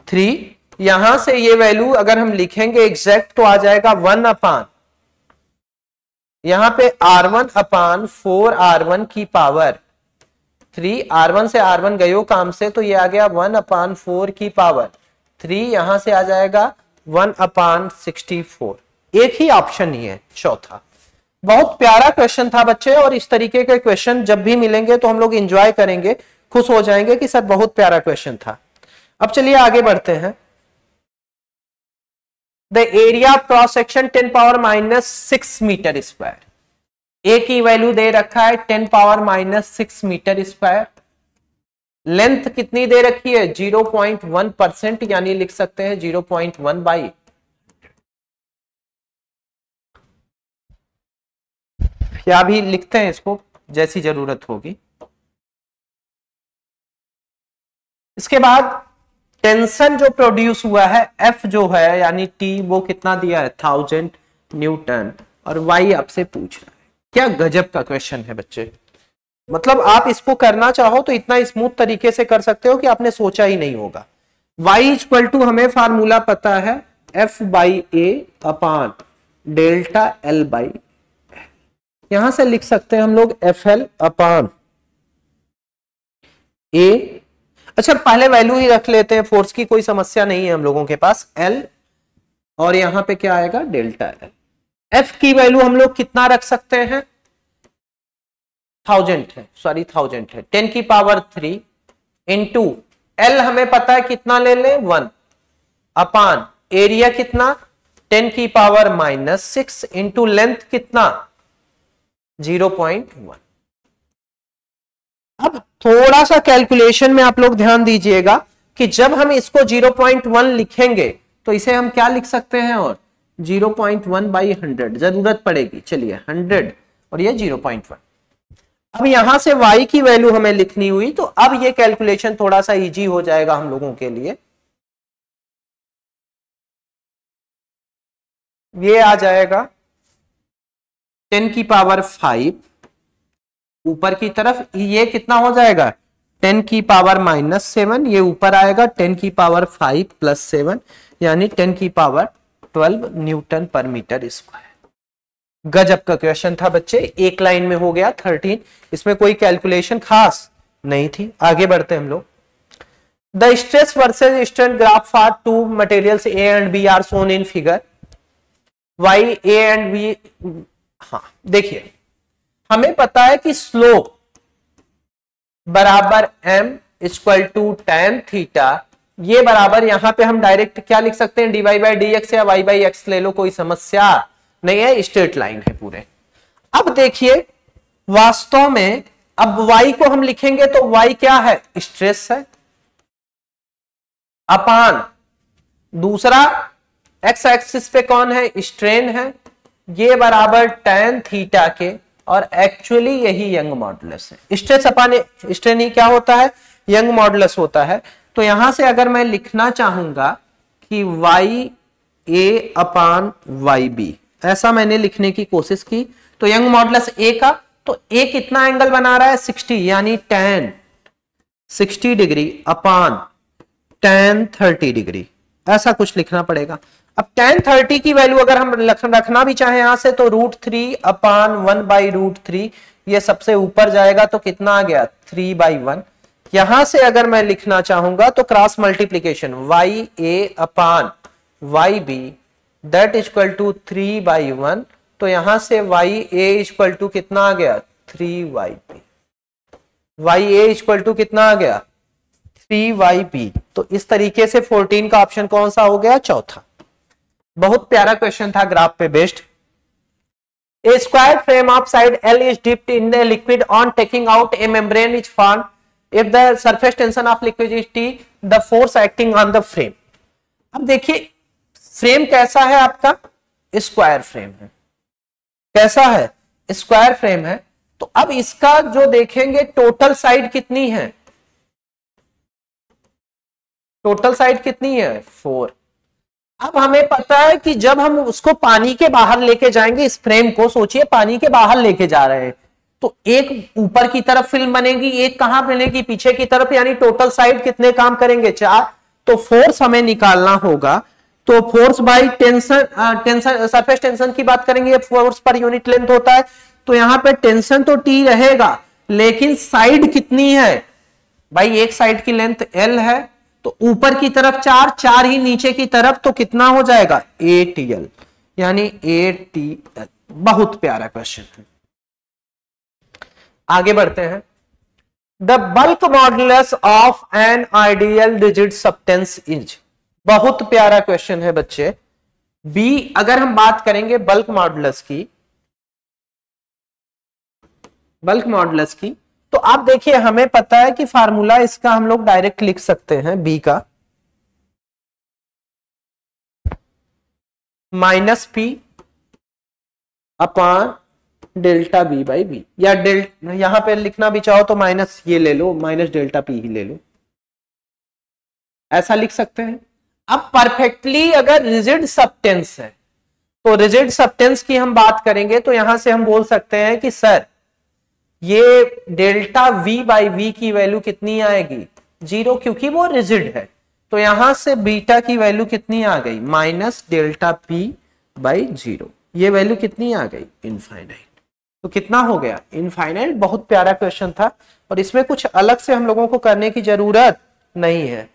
[SPEAKER 1] 3। यहां से ये वैल्यू अगर हम लिखेंगे एग्जैक्ट तो आ जाएगा 1 अपान यहां पे R1 अपान 4R1 की पावर 3, R1 से R1 गयो काम से, तो ये आ गया 1 अपान 4 की पावर 3, यहां से आ जाएगा 1 अपान 64। एक ही ऑप्शन ही है चौथा। बहुत प्यारा क्वेश्चन था बच्चे, और इस तरीके के क्वेश्चन जब भी मिलेंगे तो हम लोग एंजॉय करेंगे, खुश हो जाएंगे कि सर बहुत प्यारा क्वेश्चन था। अब चलिए आगे बढ़ते हैं। The area of cross section 10 power minus 6 metre square. A की वैल्यू दे रखा है 10 power minus 6 metre square. Length कितनी दे रखी है 0.1%, यानी लिख सकते हैं 0.1 बाई, या भी लिखते हैं इसको जैसी जरूरत होगी। इसके बाद टेंशन जो प्रोड्यूस हुआ है F जो है यानी T, वो कितना दिया है 1000 न्यूटन, और Y आपसे पूछ रहा है। क्या गजब का क्वेश्चन है बच्चे, मतलब आप इसको करना चाहो तो इतना स्मूथ तरीके से कर सकते हो कि आपने सोचा ही नहीं होगा। Y इक्वल टू हमें फार्मूला पता है F by A upon delta L by, यहां से लिख सकते हैं हम लोग FL अपान A। अच्छा पहले वैल्यू ही रख लेते हैं, फोर्स की कोई समस्या नहीं है हम लोगों के पास, L, और यहां पे क्या आएगा डेल्टा L। F की वैल्यू हम लोग कितना रख सकते हैं 1000 है, सॉरी 1000 है, 10 की पावर 3 इंटू L हमें पता है कितना ले ले 1 अपान एरिया कितना 10 की पावर माइनस 6 इंटू लेंथ कितना 0.1। अब थोड़ा सा कैलकुलेशन में आप लोग ध्यान दीजिएगा कि जब हम इसको 0.1 लिखेंगे तो इसे हम क्या लिख सकते हैं, और 0.1 बाई 100 जरूरत पड़ेगी। चलिए 100 और ये 0.1। अब यहां से y की वैल्यू हमें लिखनी हुई, तो अब ये कैलकुलेशन थोड़ा सा इजी हो जाएगा हम लोगों के लिए। ये आ जाएगा 10 की पावर 5 ऊपर की तरफ, ये कितना हो जाएगा 10 की पावर माइनस 7, ये ऊपर आएगा 10 की पावर 5 प्लस 7, यानी 10 की पावर 12 न्यूटन पर मीटर स्क्वायर। गजब का क्वेश्चन था बच्चे, एक लाइन में हो गया 13, इसमें कोई कैलकुलेशन खास नहीं थी। आगे बढ़ते हम लोग। The stress versus strain graph for two materials A and B are shown in figure. Y A and B, हाँ देखिए हमें पता है कि स्लोप बराबर m equal to tan theta, ये बराबर यहां पे हम डायरेक्ट क्या लिख सकते हैं dy बाई dx या y बाई x ले लो, कोई समस्या नहीं है, स्ट्रेट लाइन है पूरे। अब देखिए वास्तव में अब y को हम लिखेंगे तो y क्या है स्ट्रेस है, अपान दूसरा x एक्सिस पे कौन है स्ट्रेन है, ये बराबर tan थीटा के, और एक्चुअली यही यंग मॉडुलस है। स्ट्रेस अपान स्ट्रेन ही क्या होता है यंग मॉडुलस होता है। तो यहां से अगर मैं लिखना चाहूंगा कि Y A upon Y B, ऐसा मैंने लिखने की कोशिश की, तो यंग मॉडुलस ए का, तो ए कितना एंगल बना रहा है 60, यानी tan 60 डिग्री अपान tan 30 डिग्री, ऐसा कुछ लिखना पड़ेगा। अब tan 30 की वैल्यू अगर हम रखना भी चाहे यहां से, तो √3 अपान 1 बाई √3, ये सबसे ऊपर जाएगा तो कितना आ गया 3/1। यहां से अगर मैं लिखना चाहूंगा तो cross multiplication Y A upon Y B that equal to 3/1, तो यहां से वाई ए इक्वल टू कितना आ गया 3yb, Y A equal to कितना आ गया 3yb। तो इस तरीके से 14 का ऑप्शन कौन सा हो गया चौथा। बहुत प्यारा क्वेश्चन था ग्राफ पे based. A square frame of side L is dipped in the liquid on taking out a membrane is formed. If the surface tension of liquid is T, the force acting on the frame. अब देखिए frame कैसा है आपका square frame है, कैसा है square frame है। तो अब इसका जो देखेंगे टोटल साइड कितनी है, टोटल साइड कितनी है 4। अब हमें पता है कि जब हम उसको पानी के बाहर लेके जाएंगे, इस फ्रेम को सोचिए पानी के बाहर लेके जा रहे हैं, तो एक ऊपर की तरफ फिल्म बनेगी, एक कहां बनेगी पीछे की तरफ, यानी टोटल साइड कितने काम करेंगे 4। तो फोर्स हमें निकालना होगा तो force by tension surface tension की बात करेंगे, फोर्स पर यूनिट लेंथ होता है। तो यहां पे टेंशन तो टी रहेगा, लेकिन साइड कितनी है भाई, एक साइड की लेंथ एल है, तो ऊपर की तरफ 4, 4 ही नीचे की तरफ, तो कितना हो जाएगा ATL, यानी ATL। बहुत प्यारा क्वेश्चन है। आगे बढ़ते हैं। The bulk modulus of an ideal rigid substance is, बहुत प्यारा क्वेश्चन है बच्चे। बी, अगर हम बात करेंगे बल्क मॉडुलस की, तो आप देखिए हमें पता है कि फार्मूला इसका हम लोग डायरेक्ट लिख सकते हैं बी का, -P upon delta B by B, या यहां पे लिखना भी चाहो तो माइनस ये ले लो, -ΔP ही ले लो, ऐसा लिख सकते हैं। अब परफेक्टली अगर रिजिड सब्सटेंस है, तो रिजिड सब्सटेंस की हम बात करेंगे तो यहां से हम बोल सकते हैं कि सर ये डेल्टा V बाई वी की वैल्यू कितनी आएगी 0, क्योंकि वो रिजिड है। तो यहां से बीटा की वैल्यू कितनी आ गई -ΔP बाई 0, ये वैल्यू कितनी आ गई इनफाइनाइट। तो कितना हो गया इनफाइनाइट। बहुत प्यारा क्वेश्चन था, और इसमें कुछ अलग से हम लोगों को करने की जरूरत नहीं है।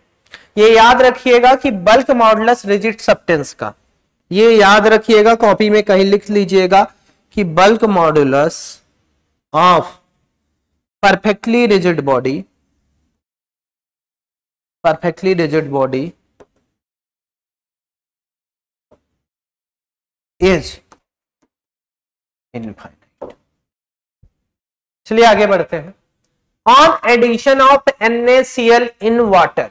[SPEAKER 1] ये याद रखिएगा कि बल्क मॉडुलस रिजिड सब्सटेंस का, ये याद रखिएगा, कॉपी में कहीं लिख लीजिएगा कि bulk modulus of perfectly rigid body is infinite. चलिए आगे बढ़ते हैं। On addition of NaCl in water,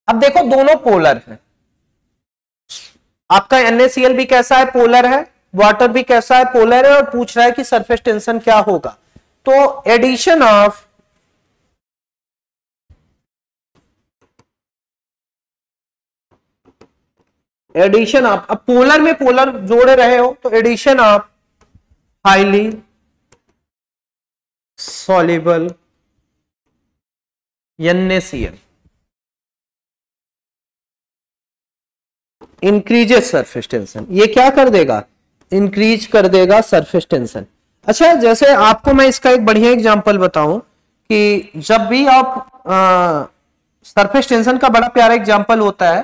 [SPEAKER 1] अब देखो दोनों पोलर हैं, आपका NaCl भी कैसा है पोलर है, वाटर भी कैसा है पोलर है, और पूछ रहा है कि सरफेस टेंशन क्या होगा। तो एडिशन ऑफ अब पोलर में पोलर जोड़ रहे हो तो addition of highly soluble NaCl increases surface tension, ये क्या कर देगा इंक्रीज कर देगा सरफेस टेंशन। अच्छा, जैसे आपको मैं इसका एक बढ़िया एग्जांपल बताऊं कि जब भी आप सरफेस टेंशन का बड़ा प्यारा एग्जांपल होता है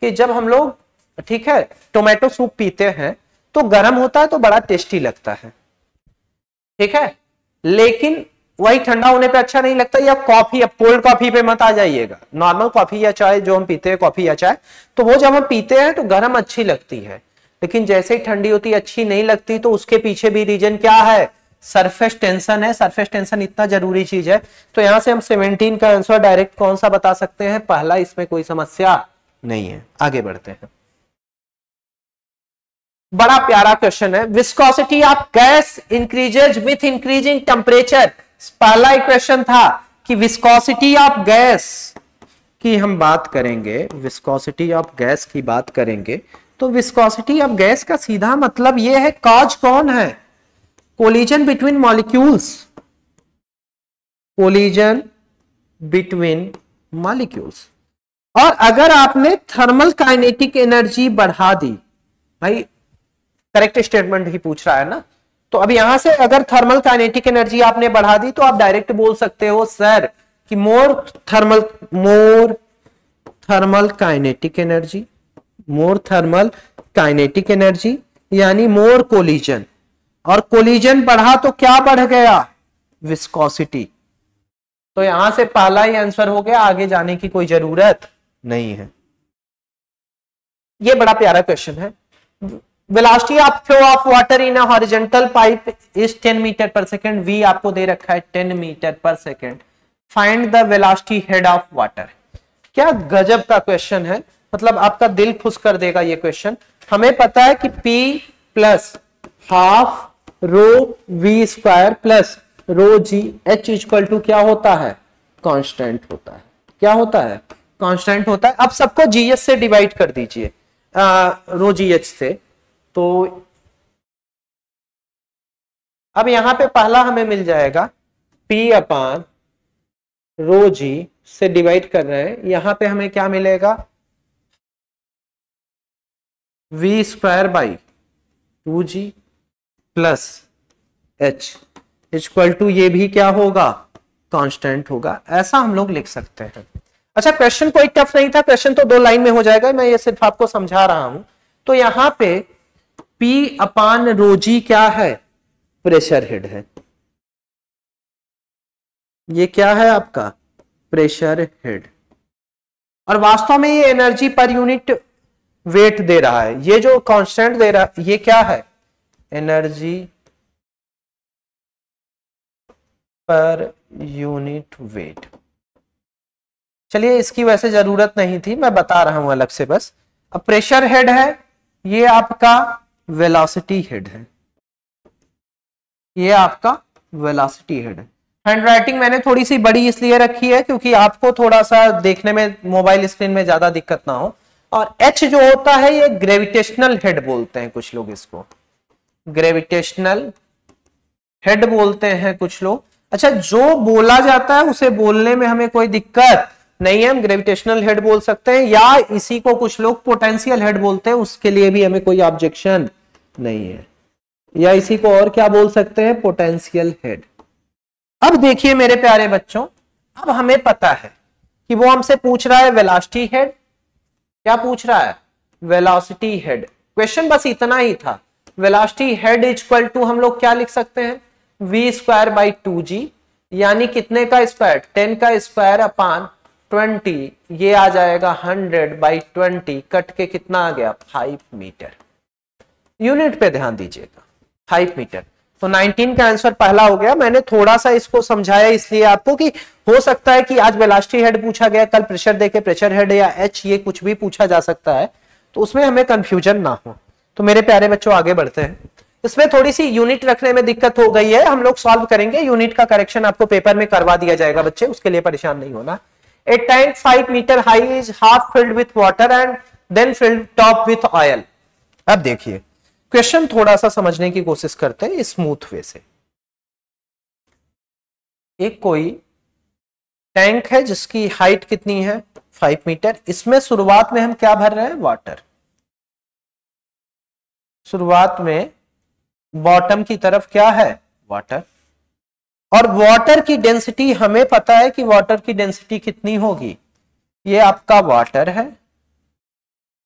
[SPEAKER 1] कि जब हम लोग ठीक है टोमेटो सूप पीते हैं तो गर्म होता है तो बड़ा टेस्टी लगता है, ठीक है, लेकिन वही ठंडा होने पे अच्छा नहीं लगता। या कॉफी, अब कोल्ड कॉफी पे मत आ जाइएगा, नॉर्मल कॉफी या चाय जो हम पीते हैं, कॉफी या चाय, तो वो जब हम पीते हैं तो गर्म अच्छी लगती है, लेकिन जैसे ही ठंडी होती अच्छी नहीं लगती। तो उसके पीछे भी रीजन क्या है, सरफेस टेंशन है। सरफेस टेंशन इतना जरूरी चीज है। तो यहां से हम 17 का आंसर डायरेक्ट कौन सा बता सकते हैं, पहला, इसमें कोई समस्या नहीं है। आगे बढ़ते हैं। बड़ा प्यारा क्वेश्चन है, viscosity of gas increases with increasing temperature. पहला इक्वेशन था कि विस्कोसिटी ऑफ गैस की हम बात करेंगे, विस्कोसिटी ऑफ गैस की बात करेंगे, तो विस्कोसिटी ऑफ गैस का सीधा मतलब यह है कॉज कौन है, collision between molecules, collision between molecules. और अगर आपने थर्मल काइनेटिक एनर्जी बढ़ा दी, भाई करेक्ट स्टेटमेंट ही पूछ रहा है ना, तो अब यहां से अगर थर्मल काइनेटिक एनर्जी आपने बढ़ा दी तो आप डायरेक्ट बोल सकते हो सर कि मोर थर्मल काइनेटिक एनर्जी, यानी मोर कोलिजन, और कोलिजन बढ़ा तो क्या बढ़ गया, विस्कोसिटी। तो यहां से पहला ही आंसर हो गया, आगे जाने की कोई जरूरत नहीं है। ये बड़ा प्यारा क्वेश्चन है। Velocity of flow of water in a horizontal pipe is 10 metre per second. V आपको दे रखा है 10 metre per second. Find the velocity head of water. क्या गजब का क्वेश्चन है, मतलब आपका दिल खुश कर देगा ये क्वेश्चन। हमें पता है कि P plus half rho V square plus rho G, H equal to क्या होता है, कांस्टेंट होता है। क्या होता है, कांस्टेंट होता है। अब सबको GH से डिवाइड कर दीजिए, रो GH से। तो अब यहां पे पहला हमें मिल जाएगा P रो जी से डिवाइड कर रहे हैं, यहां पे हमें क्या मिलेगा V square by 2g plus h equal to ये भी क्या होगा, कांस्टेंट होगा। ऐसा हम लोग लिख सकते हैं। अच्छा, क्वेश्चन कोई टफ नहीं था, क्वेश्चन तो 2 लाइन में हो जाएगा, मैं ये सिर्फ आपको समझा रहा हूं। तो यहां पे P अपान रो जी क्या है, प्रेशर हेड है। ये क्या है आपका, प्रेशर हेड। और वास्तव में ये एनर्जी पर यूनिट वेट दे रहा है। ये जो कांस्टेंट दे रहा है ये क्या है, एनर्जी पर यूनिट वेट। चलिए, इसकी वैसे जरूरत नहीं थी, मैं बता रहा हूं अलग से बस। अब प्रेशर हेड है, ये आपका वेलोसिटी हेड है, ये आपका वेलोसिटी हेड है। हैंडराइटिंग मैंने थोड़ी सी बड़ी इसलिए रखी है क्योंकि आपको थोड़ा सा देखने में मोबाइल स्क्रीन में ज्यादा दिक्कत ना हो। और एच जो होता है ये ग्रेविटेशनल हेड बोलते हैं कुछ लोग, इसको ग्रेविटेशनल हेड बोलते हैं कुछ लोग। अच्छा, जो बोला जाता है उसे बोलने में हमें कोई दिक्कत नहीं है, हम ग्रेविटेशनल हेड बोल सकते हैं, या इसी को कुछ लोग पोटेंशियल हेड बोलते हैं, उसके लिए भी हमें कोई ऑब्जेक्शन नहीं है। या इसी को और क्या बोल सकते हैं, पोटेंशियल हेड। अब देखिए मेरे प्यारे बच्चों, अब हमें पता है कि वो हमसे पूछ रहा है वेलोसिटी हेड, क्या पूछ रहा है, वेलोसिटी हेड। क्वेश्चन बस इतना ही था। वेलोसिटी हेड इक्वल टू हम लोग क्या लिख सकते हैं, वी स्क्वायर बाई 2g, यानी कितने का स्क्वायर, 10 का स्क्वायर अपान 20, ये आ जाएगा 100 बाई 20, कट के कितना आ गया, 5 मीटर। यूनिट पे ध्यान दीजिएगा, 5 मीटर। तो 19 का आंसर पहला हो गया। मैंने थोड़ा सा इसको समझाया इसलिए आपको कि हो सकता है कि आज वेलोसिटी हेड पूछा गया, कल प्रेशर देके प्रेशर हेड या एच, ये कुछ भी पूछा जा सकता है, तो उसमें हमें कंफ्यूजन ना हो। तो मेरे प्यारे बच्चों आगे बढ़ते हैं। इसमें थोड़ी सी यूनिट रखने में दिक्कत हो गई है, हम लोग सॉल्व करेंगे। यूनिट का करेक्शन आपको पेपर में करवा दिया जाएगा बच्चे, उसके लिए परेशान नहीं होना। A tank 5 metre high is half filled with water and then filled top with oil. अब देखिए क्वेश्चन थोड़ा सा समझने की कोशिश करते हैं स्मूथ वे से। एक कोई टैंक है जिसकी हाइट कितनी है, 5 मीटर। इसमें शुरुआत में हम क्या भर रहे हैं, वाटर। शुरुआत में बॉटम की तरफ क्या है, वाटर। और वाटर की डेंसिटी हमें पता है कि वाटर की डेंसिटी कितनी होगी, ये आपका वाटर है।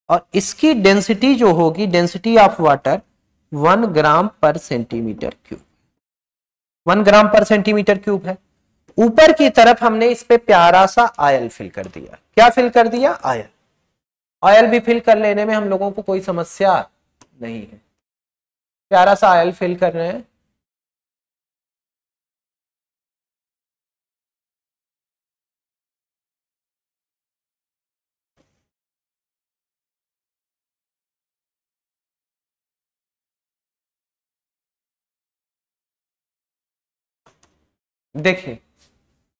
[SPEAKER 1] और इसकी डेंसिटी जो होगी, डेंसिटी ऑफ वाटर 1 ग्राम पर सेंटीमीटर क्यूब, 1 ग्राम पर सेंटीमीटर क्यूब है। ऊपर की तरफ हमने इस पे प्यारा सा ऑयल फिल कर दिया। क्या फिल कर दिया, ऑयल। ऑयल भी फिल कर लेने में हम लोगों को कोई समस्या नहीं है। प्यारा सा ऑयल फिल कर रहे हैं। देखिए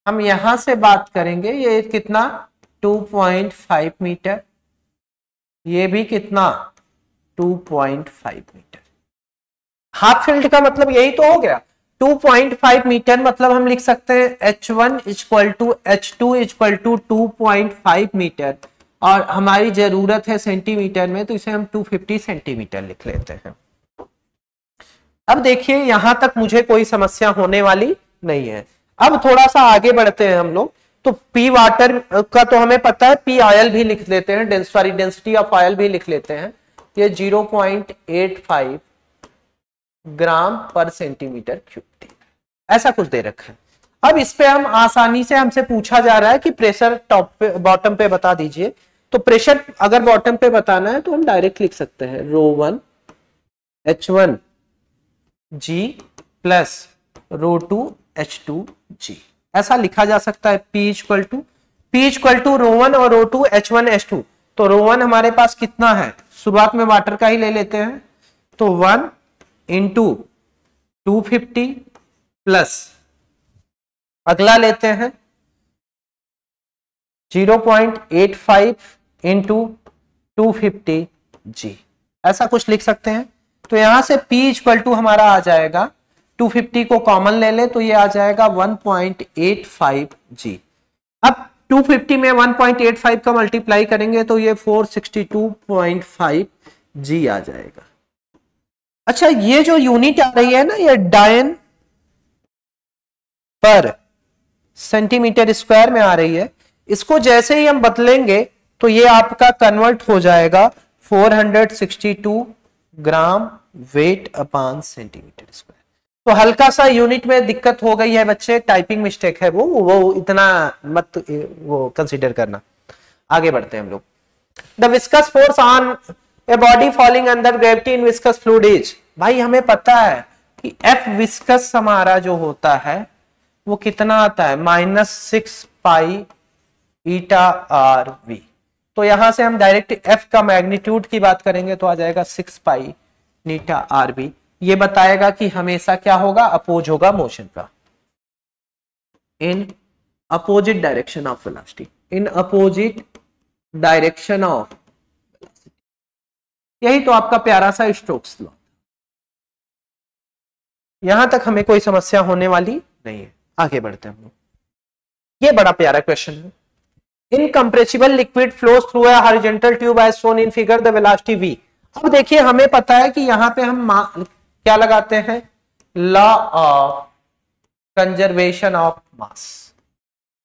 [SPEAKER 1] हम यहां से बात करेंगे, ये कितना 2.5 मीटर, ये भी कितना 2.5 मीटर। हाफ फील्ड का मतलब यही तो हो गया। 2.5 मीटर मतलब हम लिख सकते हैं H1 equal to H2 equal to 2.5 metre, और हमारी जरूरत है सेंटीमीटर में, तो इसे हम 250 सेंटीमीटर लिख लेते हैं। अब देखिए यहां तक मुझे कोई समस्या होने वाली नहीं है। अब थोड़ा सा आगे बढ़ते हैं हम लोग। तो P वाटर का तो हमें पता है, P ऑयल भी लिख लेते हैं, डेंसिटी ऑफ ऑयल भी लिख लेते हैं। ये 0.85 ग्राम पर सेंटीमीटर क्यूब, ऐसा कुछ दे रखा है। अब इस पे हम आसानी से, हमसे पूछा जा रहा है कि प्रेशर टॉप पे बॉटम पे बता दीजिए। तो प्रेशर अगर बॉटम पे बताना है तो हम डायरेक्ट लिख सकते हैं ρ1 H1 G प्लस ρ2 H2G, ऐसा लिखा जा सकता है। P इक्वल टू ρ1 और ρ2 H1 H2। तो ρ1 हमारे पास कितना है, शुरुआत में वाटर का ही ले लेते हैं, तो 1 इंटू 250 प्लस अगला लेते हैं 0.85 इंटू 250G, ऐसा कुछ लिख सकते हैं। तो यहां से P इक्वल टू हमारा आ जाएगा, 250 को कॉमन ले ले तो ये आ जाएगा 1.85G। अब 250 में 1.85 का मल्टीप्लाई करेंगे तो ये 462.5
[SPEAKER 2] जी आ जाएगा। अच्छा, ये जो यूनिट आ रही है ना, ये डायन पर सेंटीमीटर स्क्वायर में आ रही है, इसको जैसे ही हम बदलेंगे तो ये आपका कन्वर्ट हो जाएगा 462 ग्राम वेट अपान सेंटीमीटर स्क्वायर। तो हल्का सा यूनिट में दिक्कत हो गई है बच्चे, टाइपिंग मिस्टेक है, वो इतना मत वो कंसीडर करना। आगे बढ़ते हैं हम लोग। The viscous force on a body falling under gravity in viscous fluid is, भाई हमें पता है कि एफ विस्कस हमारा जो होता है वो कितना आता है, -6 पाई ईटा आर वी। तो यहां से हम डायरेक्ट एफ का मैग्नीट्यूड की बात करेंगे तो आ जाएगा 6 पाई नीटा आर वी। ये बताएगा कि हमेशा क्या होगा, अपोज होगा मोशन का, in opposite direction of velocity, in opposite direction of velocity. यही तो आपका प्यारा सा स्टोक्स लॉ। यहां तक हमें कोई समस्या होने वाली नहीं है। आगे बढ़ते हैं हम लोग। ये बड़ा प्यारा क्वेश्चन है। Incompressible liquid flows through a horizontal tube as shown in figure, the velocity v। अब देखिए हमें पता है कि यहां पे हम क्या लगाते हैं, law of conservation of mass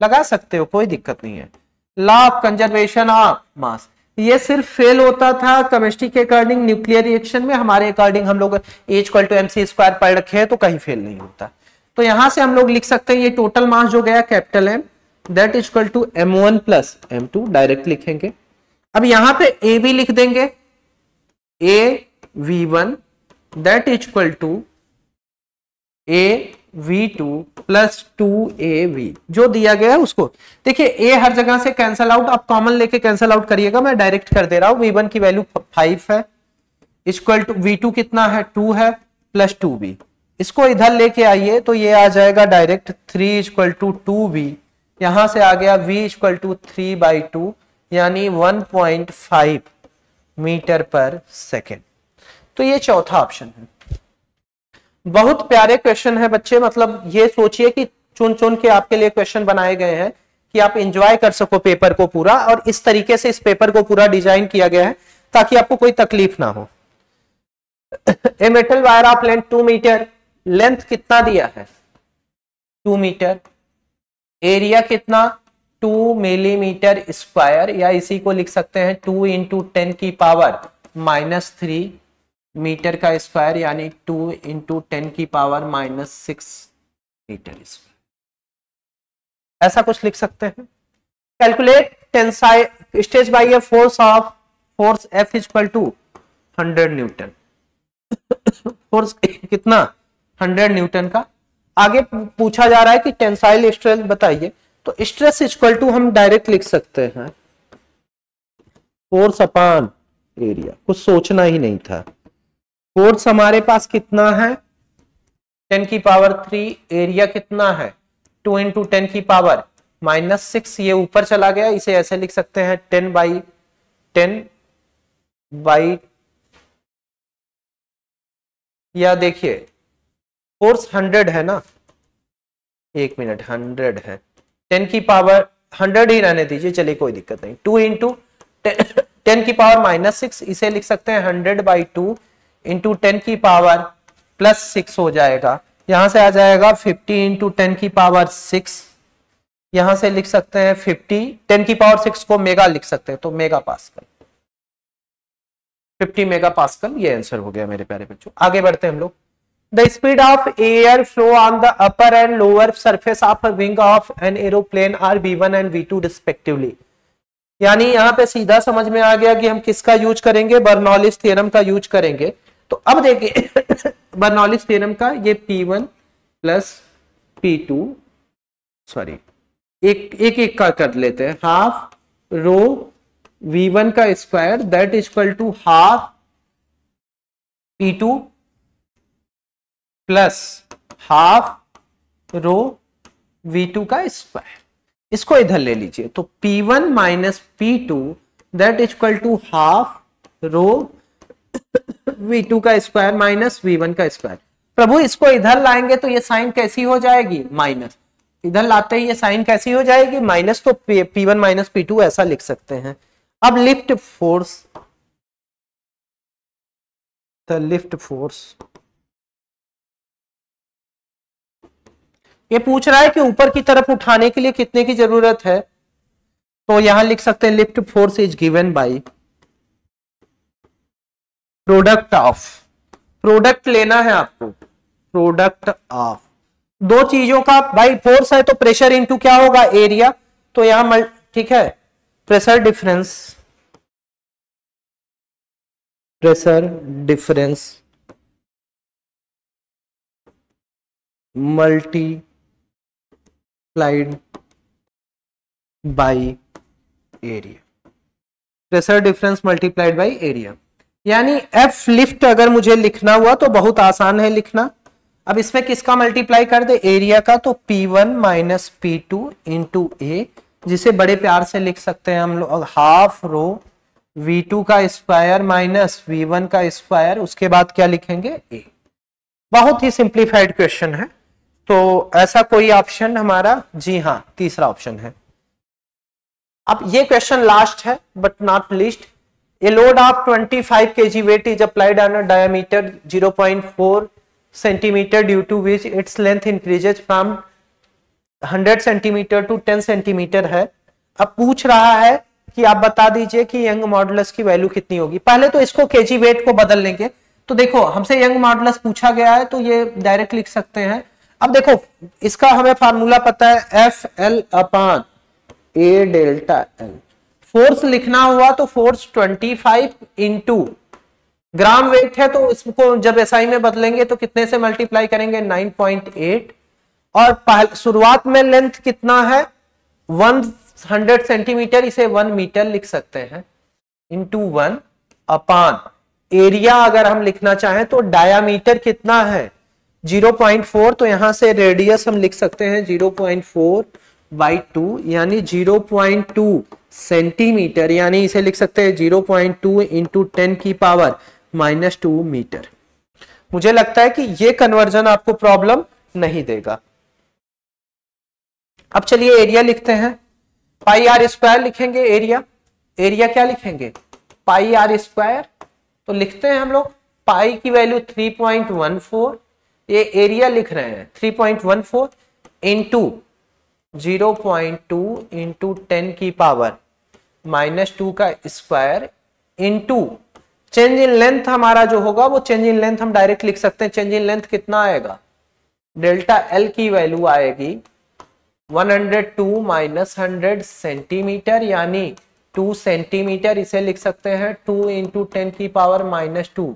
[SPEAKER 2] लगा सकते हो, कोई दिक्कत नहीं है। Law of conservation of mass ये सिर्फ फेल होता था केमिस्ट्री के अकॉर्डिंग, न्यूक्लियर रिएक्शन में हमारे अकॉर्डिंग हम लोग H=mc² पढ़ रखे हैं तो कहीं फेल नहीं होता। तो यहां से हम लोग लिख सकते हैं ये टोटल मास जो गया capital M, that is equal to m1 plus m2, direct लिखेंगे। अब यहां पे a भी लिख देंगे, AV1 that is equal to AV2 plus 2AV, जो दिया गया है उसको देखिए। a हर जगह से कैंसल आउट, आप कॉमन लेके कैंसल आउट करिएगा, मैं डायरेक्ट कर दे रहा हूं। V1 की वैल्यू 5 है, इक्वल टू V2 कितना है, 2 है, प्लस 2B। इसको इधर लेके आइए तो ये आ जाएगा डायरेक्ट 3 इक्वल टू 2B। यहां से आ गया V इक्वल टू 3/2 यानी 1.5 मीटर पर सेकेंड। तो ये चौथा ऑप्शन है। बहुत प्यारे क्वेश्चन है बच्चे, मतलब ये सोचिए कि चुन चुन के आपके लिए क्वेश्चन बनाए गए हैं कि आप एंजॉय कर सको पेपर को पूरा, और इस तरीके से इस पेपर को पूरा डिजाइन किया गया है ताकि आपको कोई तकलीफ ना हो। A metal wire of length 2 metre, length कितना दिया है 2 मीटर, एरिया कितना 2 मिलीमीटर स्क्वायर, या इसी को लिख सकते हैं 2 इंटू 10 की पावर -3 मीटर का स्क्वायर, यानी 2 इंटू 10 की पावर -6 मीटर स्क्वायर, ऐसा कुछ लिख सकते हैं। Calculate tensile stress by a force of force F equal to 100 newton. Force कितना 100 न्यूटन का। आगे पूछा जा रहा है कि टेंसाइल स्ट्रेस बताइए, तो स्ट्रेस इक्वल टू हम डायरेक्ट लिख सकते हैं फोर्स अपॉन एरिया, कुछ सोचना ही नहीं था। फोर्स हमारे पास कितना है 10 की पावर 3, एरिया कितना है 2 इंटू 10 की पावर -6, ये ऊपर चला गया, इसे ऐसे लिख सकते हैं 10/10 या देखिए फोर्स 100 है ना, 1 मिनट 100 है, 10 की पावर 100 ही रहने दीजिए, चलिए कोई दिक्कत नहीं। 2 इंटू 10 की पावर -6, इसे लिख सकते हैं 100/2 इंटू 10 की पावर +6 हो जाएगा। यहां से आ जाएगा 50 इंटू 10 की पावर 6, यहां से लिख सकते हैं 50, 10 की पावर 6 को मेगा लिख सकते हैं तो मेगा पास्कल, 50 मेगा पास्कल, ये आंसर हो गया मेरे प्यारे बच्चों। आगे बढ़ते हैं हम लोग। The speed of air flow on the upper and lower surface of wing of an aeroplane are V1 and V2 respectively. यानी यहां पे सीधा समझ में आ गया कि हम किसका यूज करेंगे, बर्नौलिस थ्योरम का यूज करेंगे। तो अब देखिए बर्नौलिस थ्योरम का ये P1 प्लस P2, सॉरी एक का कर लेते हैं, हाफ रो V1 का square that is equal to half P2 plus half rho V2 का स्क्वायर। इसको इधर ले लीजिए तो P1 minus P2 that is equal to half rho V2 का स्क्वायर माइनस V1 का स्क्वायर। प्रभु इसको इधर लाएंगे तो ये साइन कैसी हो जाएगी, माइनस, इधर लाते ही ये साइन कैसी हो जाएगी, माइनस, तो P1 माइनस P2 ऐसा लिख सकते हैं। अब lift force
[SPEAKER 1] the lift force. ये पूछ रहा है कि ऊपर की तरफ उठाने के लिए कितने की जरूरत है, तो यहां लिख सकते हैं lift force is given by product of, product लेना है आपको, प्रोडक्ट ऑफ दो चीजों का। भाई फोर्स है तो प्रेशर इनटू क्या होगा, एरिया। तो यहां ठीक है, pressure difference, pressure difference multiplied by area, pressure difference multiplied by area. यानी एफ लिफ्ट अगर मुझे लिखना हुआ तो बहुत आसान है लिखना। अब इसमें किसका मल्टीप्लाई कर दे, एरिया का, तो P1 माइनस P2 इंटू ए, जिसे बड़े प्यार से लिख सकते हैं हम लोग हाफ रो V2 का स्क्वायर माइनस V1 का स्क्वायर, उसके बाद क्या लिखेंगे, ए। बहुत ही सिंप्लीफाइड क्वेश्चन है। तो ऐसा कोई ऑप्शन हमारा, जी हाँ, तीसरा ऑप्शन है। अब ये क्वेश्चन लास्ट है but not least. A load of 25 kg weight is applied on a diameter 0.4 centimeter due to which its length increases from 100 centimeter to 10 centimeter है। अब पूछ रहा है कि आप बता दीजिए कि यंग मॉडुलस की वैल्यू कितनी होगी। पहले तो इसको केजी वेट को बदल लेंगे। तो देखो हमसे यंग मॉडुलस पूछा गया है तो ये डायरेक्ट लिख सकते हैं। अब देखो इसका हमें फार्मूला पता है, एफ एल अपान ए डेल्टा एल। फोर्स लिखना हुआ तो फोर्स 25 इंटू ग्राम वेट है, तो इसको जब एसआई में बदलेंगे तो कितने से मल्टीप्लाई करेंगे, 9.8। और शुरुआत में लेंथ कितना है, 100 सेंटीमीटर, इसे 1 मीटर लिख सकते हैं, इंटू 1 अपान एरिया। अगर हम लिखना चाहें तो डायामीटर कितना है, 0.4, तो यहां से रेडियस हम लिख सकते हैं 0.4 बाई 2, यानी 0.2 सेंटीमीटर, यानी इसे लिख सकते हैं 0.2 इंटू 10 की पावर -2 मीटर। मुझे लगता है कि ये कन्वर्जन आपको प्रॉब्लम नहीं देगा। अब चलिए एरिया लिखते हैं, पाई आर स्क्वायर लिखेंगे एरिया। एरिया क्या लिखेंगे, पाई आर स्क्वायर। तो लिखते हैं हम लोग पाई की वैल्यू 3.14, ये एरिया लिख रहे हैं 3.14 इंटू 0.2 इंटू 10 की पावर -2 का square into change in length. हमारा जो होगा वो चेंज इन लेंथ हम डायरेक्ट लिख सकते हैं। चेंज इन लेंथ कितना आएगा, डेल्टा एल की वैल्यू आएगी 102 माइनस 100 सेंटीमीटर, यानी 2 सेंटीमीटर। इसे लिख सकते हैं 2 इंटू 10 की पावर -2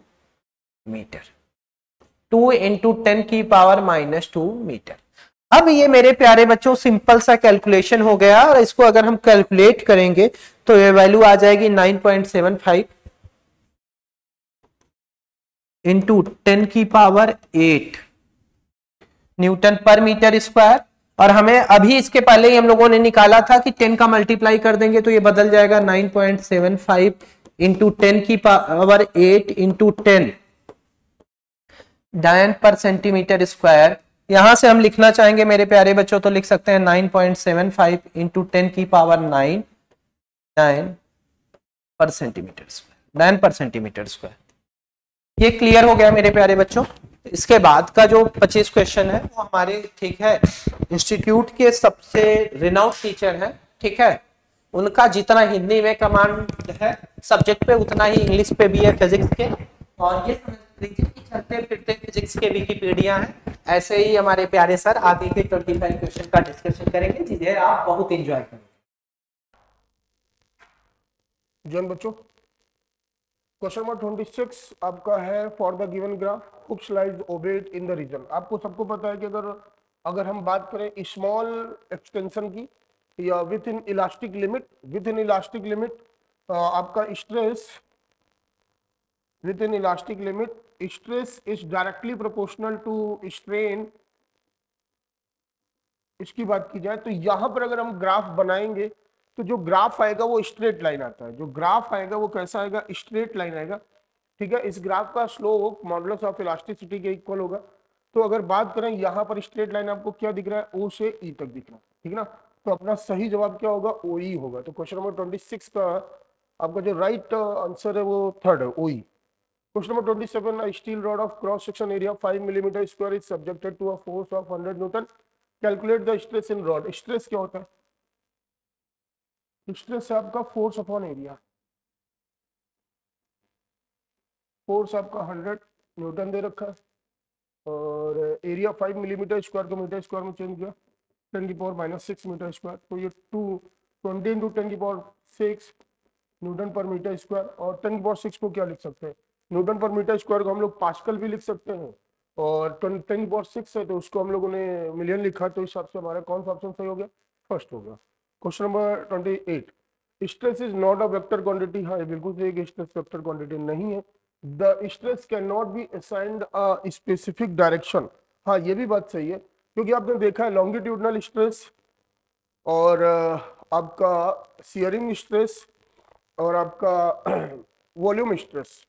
[SPEAKER 1] मीटर, 2 इंटू 10 की पावर -2 मीटर। अब ये मेरे प्यारे बच्चों सिंपल सा कैलकुलेशन हो गया, और इसको अगर हम कैलकुलेट करेंगे तो ये वैल्यू आ जाएगी 9.75 इंटू 10 की पावर 8 न्यूटन पर मीटर स्क्वायर। और हमें अभी इसके पहले ही हम लोगों ने निकाला था कि 10 का मल्टीप्लाई कर देंगे तो ये बदल जाएगा 9.75 इंटू 10 की पावर 8 इंटू 10 डायन पर सेंटीमीटर स्क्वायर। यहां से हम लिखना चाहेंगे मेरे प्यारे बच्चों तो लिख सकते हैं 9.75 इंटू 10 की पावर 9 डायन पर सेंटीमीटर स्क्वायर, डायन पर सेंटीमीटर स्क्वायर। ये क्लियर हो गया मेरे प्यारे बच्चों। इसके बाद का जो 25 क्वेश्चन है वो हमारे, ठीक है, इंस्टीट्यूट के सबसे रिनाउंड टीचर हैं, ठीक है, उनका जितना हिंदी में कमांड है सब्जेक्ट पे उतना ही इंग्लिश पे भी है, फिजिक्स के। और ये चलते फिरते फिजिक्स के विकिपीडिया हैं। ऐसे ही हमारे प्यारे सर आगे के 25 क्वेश्चन का डिस्कशन करेंगे, जिन्हें आप बहुत एंजॉय करेंगे।
[SPEAKER 3] जन बच्चों, क्वेश्चन नंबर 26 आपका है, for the given graph Hooke's lies obeyed in the region. आपको सबको पता है कि अगर हम बात करें स्मॉल एक्सटेंशन की या विथ इन इलास्टिक लिमिट, आपका stress within elastic limit, stress is directly proportional to strain. इसकी बात की जाए तो यहां पर अगर हम ग्राफ बनाएंगे तो जो ग्राफ आएगा वो स्ट्रेट लाइन आता है। जो ग्राफ आएगा वो कैसा आएगा, स्ट्रेट लाइन आएगा, ठीक है। इस ग्राफ का स्लोप मॉडुलस ऑफ इलास्टिसिटी के इक्वल होगा। तो अगर बात करें यहाँ पर स्ट्रेट लाइन आपको क्या दिख रहा है, ओ से ई तक दिख रहा है, ठीक है ना। तो अपना सही जवाब क्या होगा, ओ ई होगा। तो क्वेश्चन नंबर 26 का आपका जो राइट आंसर है वो थर्ड है, ओ ई। Question number 27, a steel rod of cross section area 5 mm square is subjected to a force of 100 Newton. Calculate the stress in rod. Stress क्या होता है? स्ट्रेस है आपका फोर्स अपॉन एरिया। फोर्स आपका 100 Newton दे रखा है और एरिया 5 मिलीमीटर स्क्वायर को मीटर स्क्वायर में चेंज किया 10 की पावर -6 मीटर स्क्वायर, तो ये 20 इंटू 10 की पावर 6 न्यूटन पर मीटर स्क्वायर। और 10 की पावर 6 को क्या लिख सकते हैं? न्यूटन पर मीटर स्क्वायर को हम लोग पास्कल भी लिख सकते हैं और 10 की पावर 6 है तो उसको हम लोगों ने मिलियन लिखा, तो इस हिसाब से हमारा कौन सा ऑप्शन सही हो गया? फर्स्ट हो गया। Question number 28, stress is not a vector quantity. हाँ ये बिल्कुल सही है, स्ट्रेस वेक्टर क्वांटिटी नहीं है। The stress can not be assigned a specific direction. हाँ ये भी बात सही है, क्योंकि आपने देखा है लॉन्गिट्यूडनल स्ट्रेस और आपका शियरिंग स्ट्रेस और आपका वॉल्यूम स्ट्रेस,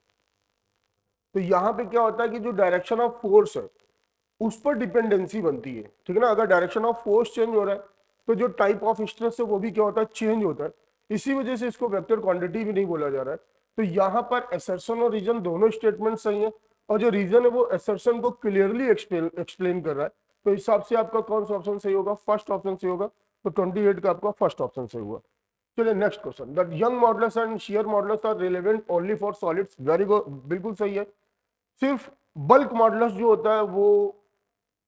[SPEAKER 3] तो यहाँ पे क्या होता है कि जो डायरेक्शन ऑफ फोर्स है उस पर डिपेंडेंसी बनती है, ठीक है ना। अगर डायरेक्शन ऑफ फोर्स चेंज हो रहा है तो जो टाइप ऑफ स्ट्रेस है वो भी क्या होता है? चेंज होता है। इसी वजह से इसको वेक्टर क्वांटिटी भी नहीं बोला जा रहा है। तो यहाँ पर असर्शन और रीजन दोनों स्टेटमेंट सही है और जो रीजन है वो असर्शन को क्लियरली एक्सप्लेन कर रहा है, तो इस हिसाब से आपका कौन सा ऑप्शन सही होगा? फर्स्ट ऑप्शन सही होगा। तो 28 का आपका फर्स्ट ऑप्शन सही हुआ। चलिए next question, the Young modulus and shear modulus are relevant only for solids. Very good, बिल्कुल सही है। सिर्फ बल्क मॉडुलस जो होता है वो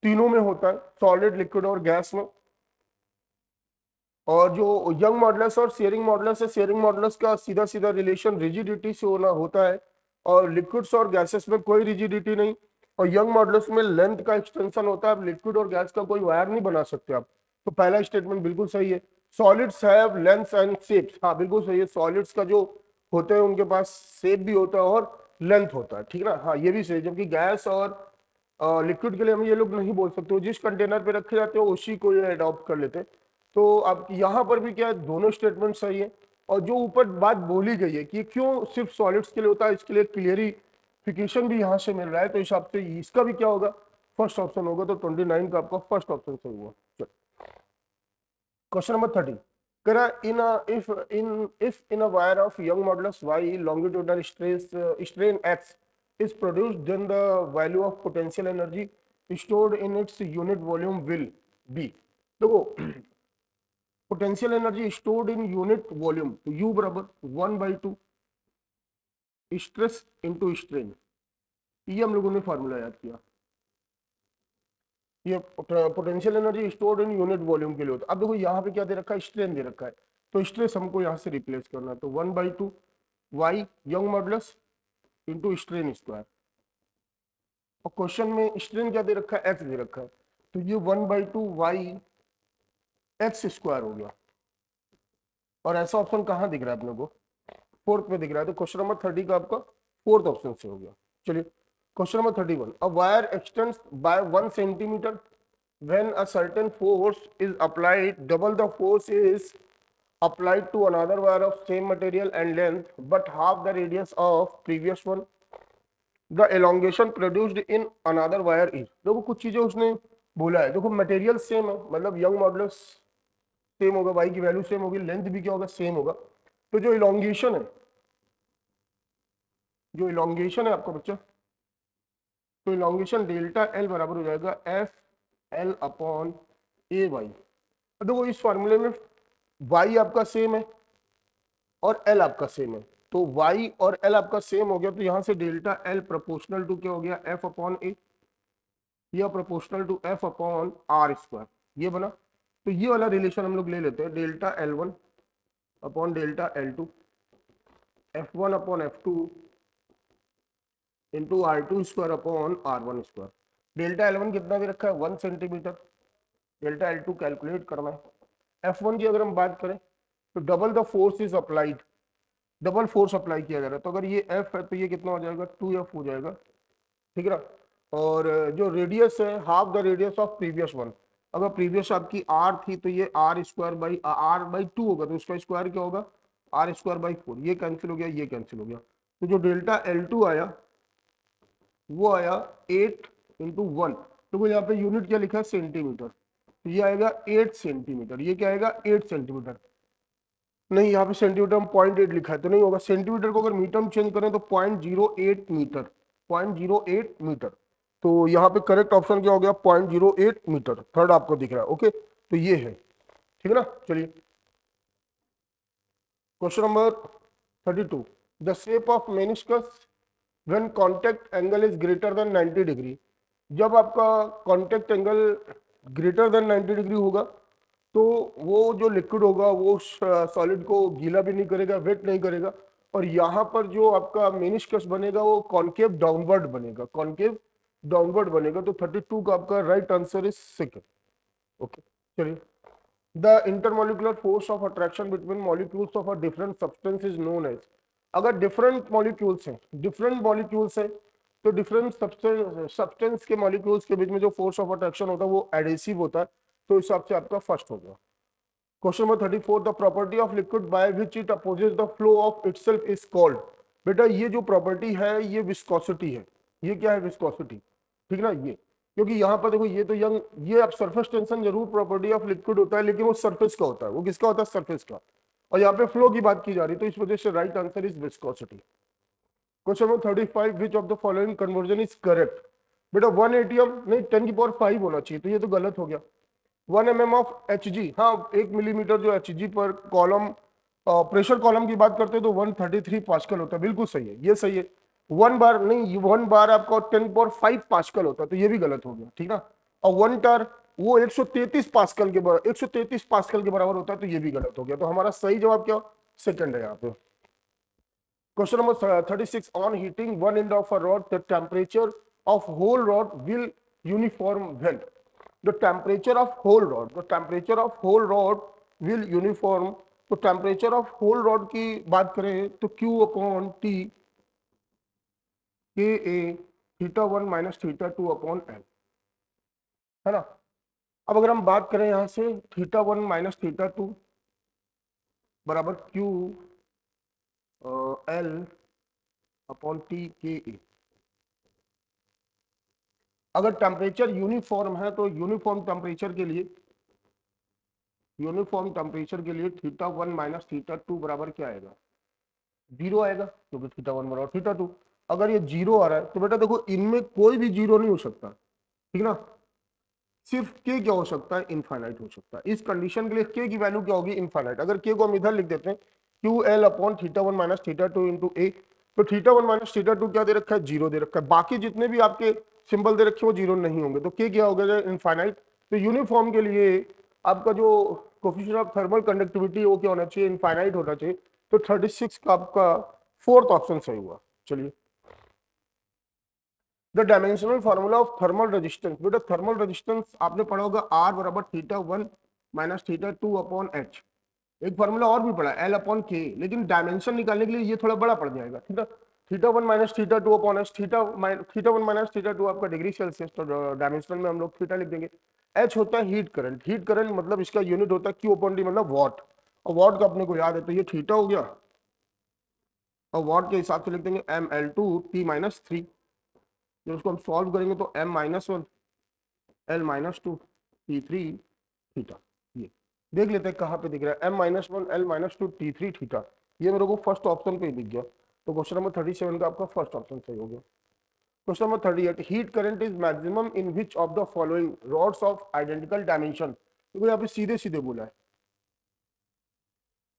[SPEAKER 3] तीनों में होता है, सॉलिड, लिक्विड और गैस में। और जो यंग मॉडुलस और शेयरिंग मॉडुलस है, शेयरिंग मॉडुलस का सीधा सीधा रिलेशन रिजिडिटी से होता है और लिक्विड्स और गैसेस में कोई रिजिडिटी नहीं। और यंग मॉडुलस में लेंथ का एक्सटेंशन होता है, लिक्विड और गैस का कोई वायर नहीं बना सकते आप। तो पहला स्टेटमेंट बिल्कुल सही है। Solids have length and shapes, हाँ बिल्कुल सही है। सॉलिड्स का जो होते हैं उनके पास शेप भी होता है और लेंथ होता है, ठीक है ना। हाँ ये भी सही, जबकि गैस और लिक्विड के लिए हम ये लोग नहीं बोल सकते, जिस कंटेनर पे रखे जाते हैं उसी को ये अडॉप्ट कर लेते हैं। तो अब यहाँ पर भी क्या है, दोनों स्टेटमेंट सही है। और जो ऊपर बात बोली गई है कि क्यों सिर्फ सॉलिड्स के लिए होता है, इसके लिए क्लियरिफिकेशन भी यहाँ से मिल रहा है, तो इस हिसाब से इसका भी क्या होगा? फर्स्ट ऑप्शन होगा। तो 29 का आपका फर्स्ट ऑप्शन सही हुआ। क्वेश्चन नंबर 30, करा if in a wire of young modulus y longitudinal strain x is produced, then the value of potential energy stored in its unit volume will be। देखो potential energy stored in unit volume, तो U बराबर 1/2 stress into strain, ये हम लोगों ने formula याद किया। ये potential energy stored in unit volume के लिए होता है। अब देखो यहाँ पे क्या दे रखा है? स्ट्रेन दे रखा है, तो स्ट्रेस हमको यहाँ से रिप्लेस करना है। तो 1/2 y young modulus into strain square. और क्वेश्चन में स्ट्रेन क्या दे रखा है? x दे रखा है, तो ये 1/2 y एक्स स्क्वायर हो गया। और ऐसा ऑप्शन कहाँ दिख रहा है अपने को? फोर्थ में दिख रहा है। तो क्वेश्चन नंबर 30 का आपका फोर्थ ऑप्शन से हो गया। चलिए question number 31, a wire extends by 1 centimetre when a certain force is applied, double the force is applied to another wire of same material and length but half the radius of previous one, the elongation produced in another wire is। देखो कुछ चीजें उसने बोला है, देखो material same है, मतलब young modulus same होगा, वाई की वैल्यू सेम होगी, लेंथ भी क्या होगा? सेम होगा। तो जो इलोंगेशन है आपका बच्चा, तो इलोंगेशन डेल्टा एल बराबर हो जाएगा एफ एल अपॉन ए वाई। देखो इस फॉर्मूले में y आपका सेम है और l आपका सेम है, तो y और l आपका सेम हो गया, तो यहां से डेल्टा l प्रोपोर्शनल टू क्या हो गया? f अपॉन ए, या proportional to f upon R square, ये बना। तो ये वाला रिलेशन हम लोग ले लेते हैं, delta L1 upon delta L2, F1 upon F2 into R2 square upon R1 square. Delta L1 कितना दे रखा है? 1 सेंटीमीटर। डेल्टा L2 कैलकुलेट करना है। F1 की अगर हम बात करें तो double the force is applied, double force apply किया जा रहा है, तो अगर ये F है तो ये कितना हो जाएगा? 2F हो जाएगा, ठीक है ना। और जो रेडियस है half the radius of previous one, अगर प्रीवियस आपकी R थी तो ये R स्क्वायर बाई R/2 होगा, तो उसका स्क्वायर क्या होगा? R square by 4। ये कैंसिल हो गया, ये कैंसिल हो गया, तो जो डेल्टा L2 आया वो आया 8 इंटू 1, तो यहाँ पे यूनिट क्या लिखा है? सेंटीमीटर, तो ये आएगा 8 सेंटीमीटर। ये क्या आएगा? 8 सेंटीमीटर। नहीं, यहाँ पे सेंटीमीटर में 0.8 लिखा है तो नहीं होगा। सेंटीमीटर को अगर मीटर में चेंज करें तो 0.08 मीटर, 0.08 मीटर। तो यहाँ पे करेक्ट ऑप्शन क्या हो गया? 0.08 मीटर, थर्ड आपको दिख रहा है। ओके, तो ये है, ठीक है ना। चलिए question number 32, the shape of meniscus when contact angle is greater than 90 degree. जब आपका contact angle greater than 90 degree होगा तो वो जो लिक्विड होगा वो सॉलिड को गीला भी नहीं करेगा, वेट नहीं करेगा, और यहाँ पर जो आपका मेनिस्कस बनेगा वो कॉन्केव डाउनवर्ड बनेगा, कॉन्केव डाउनवर्ड बनेगा। तो 32 का आपका right answer is second. Okay, चलिए the intermolecular force of attraction between molecules of a different substance is known as. अगर डिफरेंट मॉलिक्यूल्स हैं, डिफरेंट मॉलिक्यूल्स हैं तो डिफरेंट सब्सटेंस के मॉलिक्यूल्स के बीच में जो फोर्स ऑफ अट्रैक्शन होता है वो एडेसिव होता है। तो इस हिसाब से आपका फर्स्ट हो गया। Question number 34, the property of liquid by which it opposes the flow of itself is called. बेटा ये जो प्रॉपर्टी है ये विस्कोसिटी है। ये क्या है? विस्कोसिटी, ठीक ना। ये क्योंकि यहाँ पर देखो ये तो यंग, ये अब सरफेस टेंशन जरूर प्रॉपर्टी ऑफ लिक्विड होता है लेकिन वो सरफेस का होता है। वो किसका होता है? सरफेस का। और यहाँ पे फ्लो की बात की जा रही है तो इस वजह से right answer is viscosity. Question number 35, which of the following conversion is correct. बेटा 1 एटीएम नहीं 10 की पावर 5 होना चाहिए, तो ये तो गलत हो गया। 1 mm ऑफ Hg, हाँ 1 मिलीमीटर जो Hg पर कॉलम प्रेशर कॉलम की बात करते हैं तो 133 पास्कल होता है, बिल्कुल सही है, ये सही है। 1 बार नहीं, 1 बार आपका 10 पावर 5 पास्कल होता है तो ये भी गलत हो गया, ठीक ना। और 1 टर वो 133 पास्कल के बराबर, 133 पास्कल के बराबर होता है तो ये भी गलत हो गया। तो हमारा सही जवाब क्या? सेकंड है यहाँ पे। Question number 36, on heating one end of a rod, the temperature of whole rod will uniform when? The temperature of whole rod, the temperature of whole rod will uniform। तो temperature of whole rod की बात करें तो Q upon T Ka θ1 minus θ2 upon L, है ना। अब अगर हम बात करें यहाँ से θ1 minus θ2 बराबर Q L अपॉन टी के ए। अगर टेम्परेचर यूनिफॉर्म है तो यूनिफॉर्म टेम्परेचर के लिए θ1 माइनस θ2 बराबर क्या आएगा? 0 आएगा, क्योंकि θ1 बराबर θ2। अगर ये 0 आ रहा है तो बेटा देखो इनमें कोई भी 0 नहीं हो सकता, ठीक ना। सिर्फ के क्या हो सकता है? इनफाइनाइट हो सकता है। इस कंडीशन के लिए के की वैल्यू क्या होगी? इनफाइनाइट। अगर के को हम इधर लिख देते हैं Q L upon θ1 minus θ2 into A, तो θ1 माइनस θ2 क्या दे रखा है? 0 दे रखा है। बाकी जितने भी आपके सिंबल दे रखे वो 0 नहीं होंगे, तो के क्या हो गया? इनफाइनाइट। तो यूनिफॉर्म के लिए आपका जो कोफिशिएंट ऑफ थर्मल कंडक्टिविटी वो क्या होना चाहिए? इनफाइनाइट होना चाहिए। तो 36 का आपका फोर्थ ऑप्शन सही हुआ। चलिए the dimensional formula of thermal resistance. बेटा थर्मल रेजिस्टेंस आपने पढ़ा होगा R बराबर θ1 माइनस θ2 अपॉन एच। एक फार्मूला और भी पढ़ा L अपॉन के, लेकिन डायमेंशन निकालने के लिए ये थोड़ा बड़ा पड़ जाएगा, ठीक है। θ1 माइनस θ2 अपॉन एच। θ1 माइनस θ2 आपका डिग्री सेल्सियस, तो डायमेंशनल में हम लोग थीटा लिख देंगे। एच होता है हीट करंट, हीट करंट मतलब इसका यूनिट होता है क्यू अपॉन डी मतलब वॉट, और वॉट का अपने को याद है तो ये थीटा हो गया, और वॉट के हिसाब से लिख देंगे mL2 T-3। जब उसको हम सॉल्व करेंगे तो m-1 L-2 T3 थीटा। ये देख लेते हैं कहाँ पे दिख रहा है, m-1 L-2 T3 थीटा। ये मेरे को फर्स्ट ऑप्शन पे ही दिख गया। तो क्वेश्चन नंबर 37 का आपका फर्स्ट ऑप्शन सही हो गया। Question number 38, heat current is maximum in which of the following rods of identical dimension. देखो यहाँ पे सीधे सीधे बोला है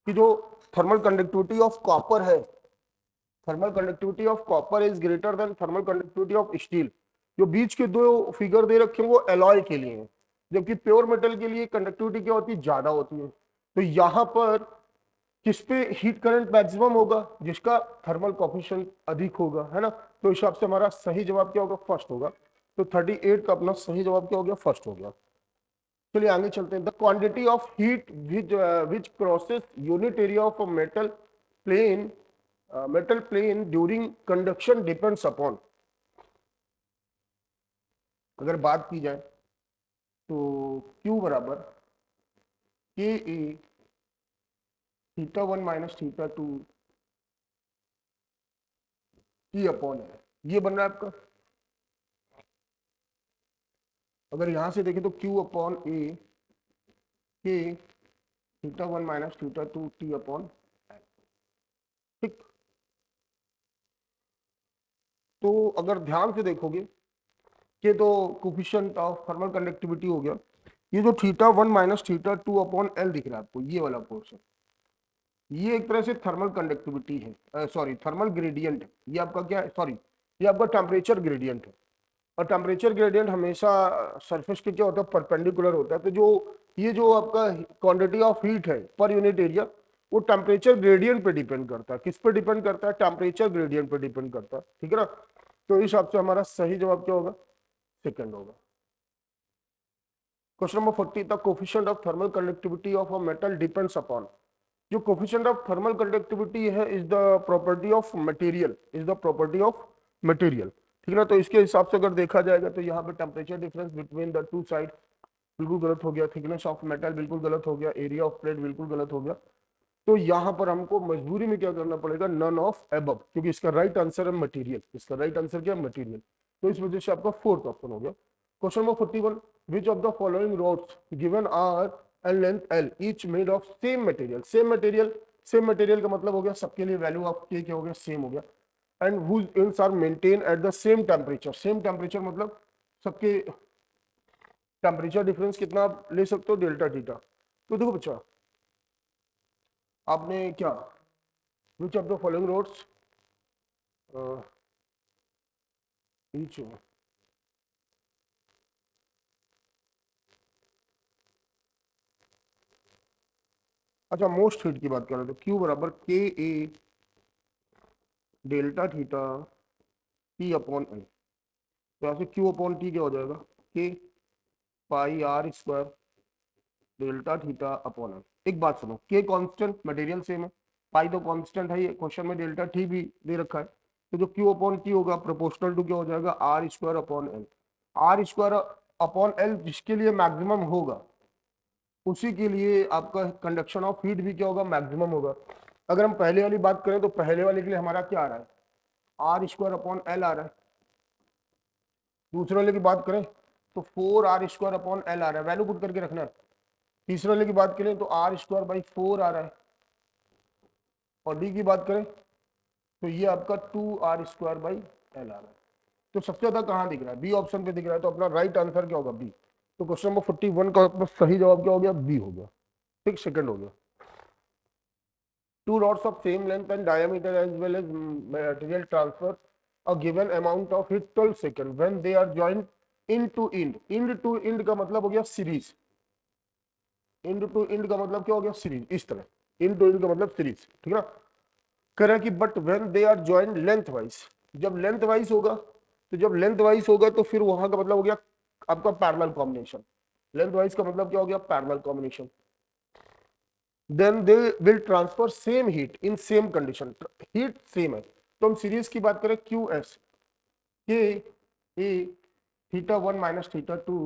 [SPEAKER 3] कि जो थर्मल कंडक्टिविटी ऑफ कॉपर है, thermal conductivity of copper is greater than thermal conductivity of steel. जो बीच के दो फिगर दे रखे हैं वो एलॉय के लिए हैं, जबकि प्योर मेटल के लिए कंडक्टिविटी क्या होती है? ज्यादा होती है। तो यहाँ पर किस पे हीट करंट मैक्सिमम होगा? जिसका थर्मल कोफिशिएंट अधिक होगा, है ना। तो इस हिसाब से हमारा सही जवाब क्या होगा? फर्स्ट होगा। तो 38 का अपना सही जवाब क्या हो गया? फर्स्ट हो गया। चलिए आगे चलते हैं। The quantity of heat which crosses unit area of a metal plane during conduction depends upon। अगर बात की जाए तो Q बराबर के ए θ1 माइनस θ2 T अपॉन है, ये बन रहा है आपका। अगर यहां से देखें तो Q अपॉन ए के theta 1 minus theta 2 T upon, ठीक। तो अगर ध्यान से देखोगे कि तो कोफिशिएंट ऑफ थर्मल कंडक्टिविटी हो गया, ये जो theta 1 minus theta 2 upon L दिख रहा है आपको, ये वाला पोर्शन, ये एक तरह से थर्मल कंडक्टिविटी है, सॉरी थर्मल ग्रेडियंट है। ये आपका क्या है, सॉरी ये आपका टेम्परेचर ग्रेडियंट है। और टेम्परेचर ग्रेडियंट हमेशा सरफेस के क्या होता है, परपेंडिकुलर होता है। तो जो ये जो आपका क्वांटिटी ऑफ हीट है पर यूनिट एरिया, वो टेम्परेचर ग्रेडियंट पे डिपेंड करता है। किस पे डिपेंड करता है, टेम्परेचर ग्रेडियंट पे डिपेंड करता है, ठीक है ना। तो इस हिसाब से हमारा सही जवाब क्या होगा, सेकंड होगा। Question number 40, the coefficient of thermal conductivity of a metal depends upon. जो कोफिशिएंट ऑफ थर्मल कंडक्टिविटी है is the property of material, is the property of material, ठीक है ना। तो इसके हिसाब से अगर देखा जाएगा तो यहाँ पे temperature difference between the two side बिल्कुल गलत हो गया, थिकनेस ऑफ मेटल बिल्कुल गलत हो गया, एरिया ऑफ प्लेट बिल्कुल गलत हो गया। तो यहाँ पर हमको मजबूरी में क्या करना पड़ेगा, नन ऑफ एबव, क्योंकि इसका राइट आंसर है मटेरियल। इसका राइट आंसर क्या है, मटेरियल। तो इस वजह से आपका फोर्थ ऑप्शन हो गया। Question number 41, which of the following rods given are and length L each made of same material. Same material, same material का मतलब हो गया सबके लिए वैल्यू ऑफ के क्या हो गया, सेम हो गया। And whose ends are maintain at the same temperature. Same temperature मतलब सबके टेम्परेचर डिफरेंस कितना आप ले सकते हो, डेल्टा थीटा। तो देखो बच्चा, आपने क्या, which of the following rods each, अच्छा मोस्ट हीट की बात कर रहे थे, क्यू बराबर के A delta theta T upon L. तो यहाँ से क्यू अपॉन टी क्या हो जाएगा, K pi r square delta theta upon L. एक बात सुनो, के कांस्टेंट, मटेरियल सेम है, पाई तो कांस्टेंट है, ये क्वेश्चन में डेल्टा टी भी दे रखा है। तो जो क्यू अपॉन टी होगा प्रोपोर्शनल टू क्या हो जाएगा, R square upon L. R square upon L जिसके लिए मैक्सिमम होगा उसी के लिए आपका कंडक्शन ऑफ हीट भी क्या होगा, मैक्सिमम होगा। अगर हम पहले वाली बात करें तो पहले वाले के लिए हमारा क्या आ रहा है, आर स्क्वायर अपॉन एल आ रहा है। दूसरे वाले की बात करें तो 4 आर स्क्वायर अपॉन एल आ रहा है, वैल्यू पुट करके रखना है। तीसरे वाले की बात करें तो आर स्क्वायर बाई 4 आ रहा है। और डी की बात करें तो ये आपका 2 आर स्क्वायर बाई एल आ रहा है। तो सबसे ज्यादा कहाँ दिख रहा है, बी ऑप्शन पे दिख रहा है। तो अपना राइट आंसर क्या होगा, बी। तो क्वेश्चन नंबर 41 का अपना सही जवाब क्या हो गया, बी हो गया, ठीक, सेकंड हो गया। Two rods of same length and diameter as well as material transfer a given amount of heat 12 seconds when they are joined end to end. End to end का मतलब हो गया सीरीज, end to end का मतलब क्या हो गया, series. इस तरह end to end का मतलब सीरीज, ठीक है ना। कह रहा है कि but when they are joined lengthwise, जब लेंथ वाइज होगा, तो जब लेंथ वाइज होगा तो फिर वहां का मतलब हो गया आपका पैरेलल कॉम्बिनेशन। लेंथ वाइज का मतलब क्या हो गया, parallel combination. Then they will transfer same heat in same condition, heat same है। तो हम सीरीज की बात करें Q S K A theta 1 minus theta 2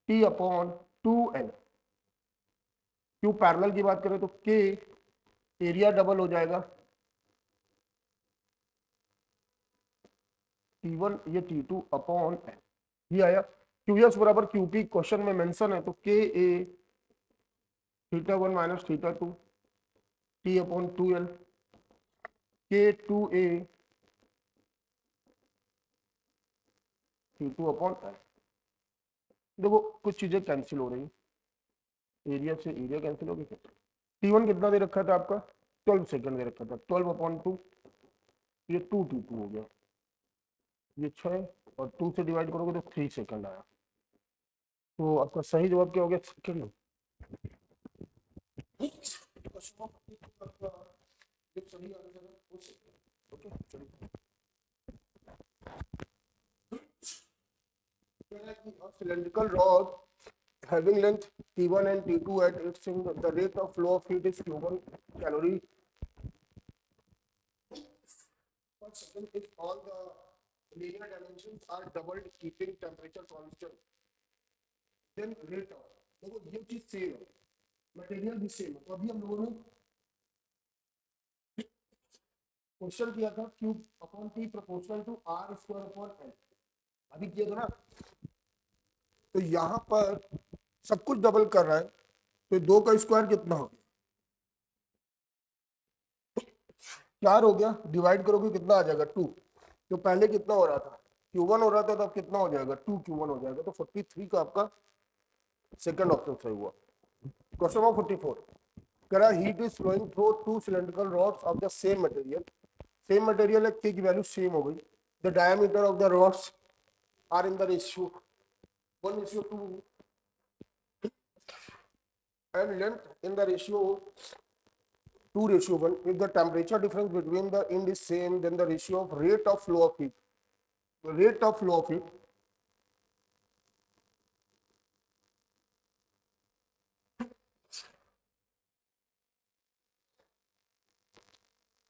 [SPEAKER 3] T upon 2 L. Q parallel की बात करें तो के एरिया डबल हो जाएगा T1 ये T2 अपॉन एल। ये आया क्यू एस बराबर क्यू पी, क्वेश्चन में मेंशन है। तो K A theta 1 minus theta 2 T upon 2L K 2A T2 upon L. देखो कुछ चीजें कैंसिल हो रही है, एरिया से एरिया कैंसिल हो गई। T1 कितना दे रखा था आपका, 12 सेकंड दे रखा था, 12 अपॉन 2, ये 2 T2 हो गया, ये 6 और 2 से डिवाइड करोगे तो 3 सेकंड आया। तो आपका सही जवाब क्या हो गया, second. Cylindrical rod having length T1 and T2 at its end, the rate of flow of heat is Q1 calorie per second if all the linear dimensions are doubled keeping temperature constant. Then rate of, देखो ये चीज same है, material भी same है। तो अभी हम लोगों ने क्वेश्चन किया था Q upon T proportional to R square upon L, अभी किया था ना। तो यहाँ पर सब कुछ डबल कर रहा है, तो 2 का स्क्वायर कितना हो गया, 4 हो गया, डिवाइड करोगे कितना आ जाएगा 2। तो पहले कितना हो रहा था, Q1 हो रहा था, तो अब कितना हो जाएगा 2Q1 हो जाएगा। तो 43 का आपका सेकंड ऑप्शन सही हुआ। क्वेश्चन नंबर 44, कह रहा heat is flowing through 2 cylindrical rods of the same material, same material है, K की वैल्यू सेम हो गई, the diameter of the rods are in the ratio 1:2 and length in the ratio 2:1. If the temperature difference between the end is same, then the ratio of rate of flow of heat, the rate of flow of heat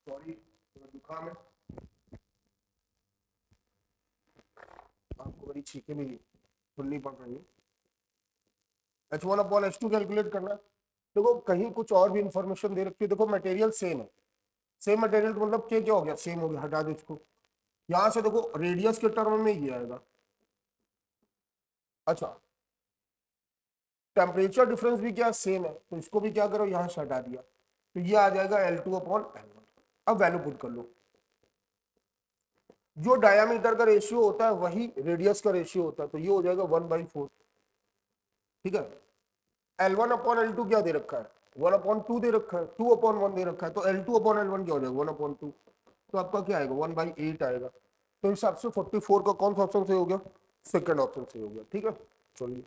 [SPEAKER 3] sorry जुकाम है, आपको बड़ी छींकें भी सुननी पड़ रही है। H1/H2 calculate करना है। देखो कहीं कुछ और भी इंफॉर्मेशन दे रखी है, देखो मटेरियल सेम है, सेम मटेरियल का मतलब क्या हो गया, सेम हो गया, हटा दो इसको। यहां से देखो रेडियस के टर्म में ये आएगा। अच्छा टेम्परेचर डिफरेंस भी क्या सेम है, तो इसको भी क्या करो यहां से हटा दिया, तो ये आ जाएगा L2/L1। अब वैल्यू पुट कर लो, जो डायामीटर का रेशियो होता है वही रेडियस का रेशियो होता है, तो ये हो जाएगा 1/4। ठीक है, L1/L2 क्या दे रखा है, 1/2 दे रखा है, 2/1 दे रखा है, तो L2/L1 क्या हो जाएगा 1/2, तो आपका क्या आएगा 1/8 आएगा। तो इस हिसाब से 44 का कौन सा ऑप्शन सही हो गया, सेकंड ऑप्शन सही हो गया। ठीक है, चलिए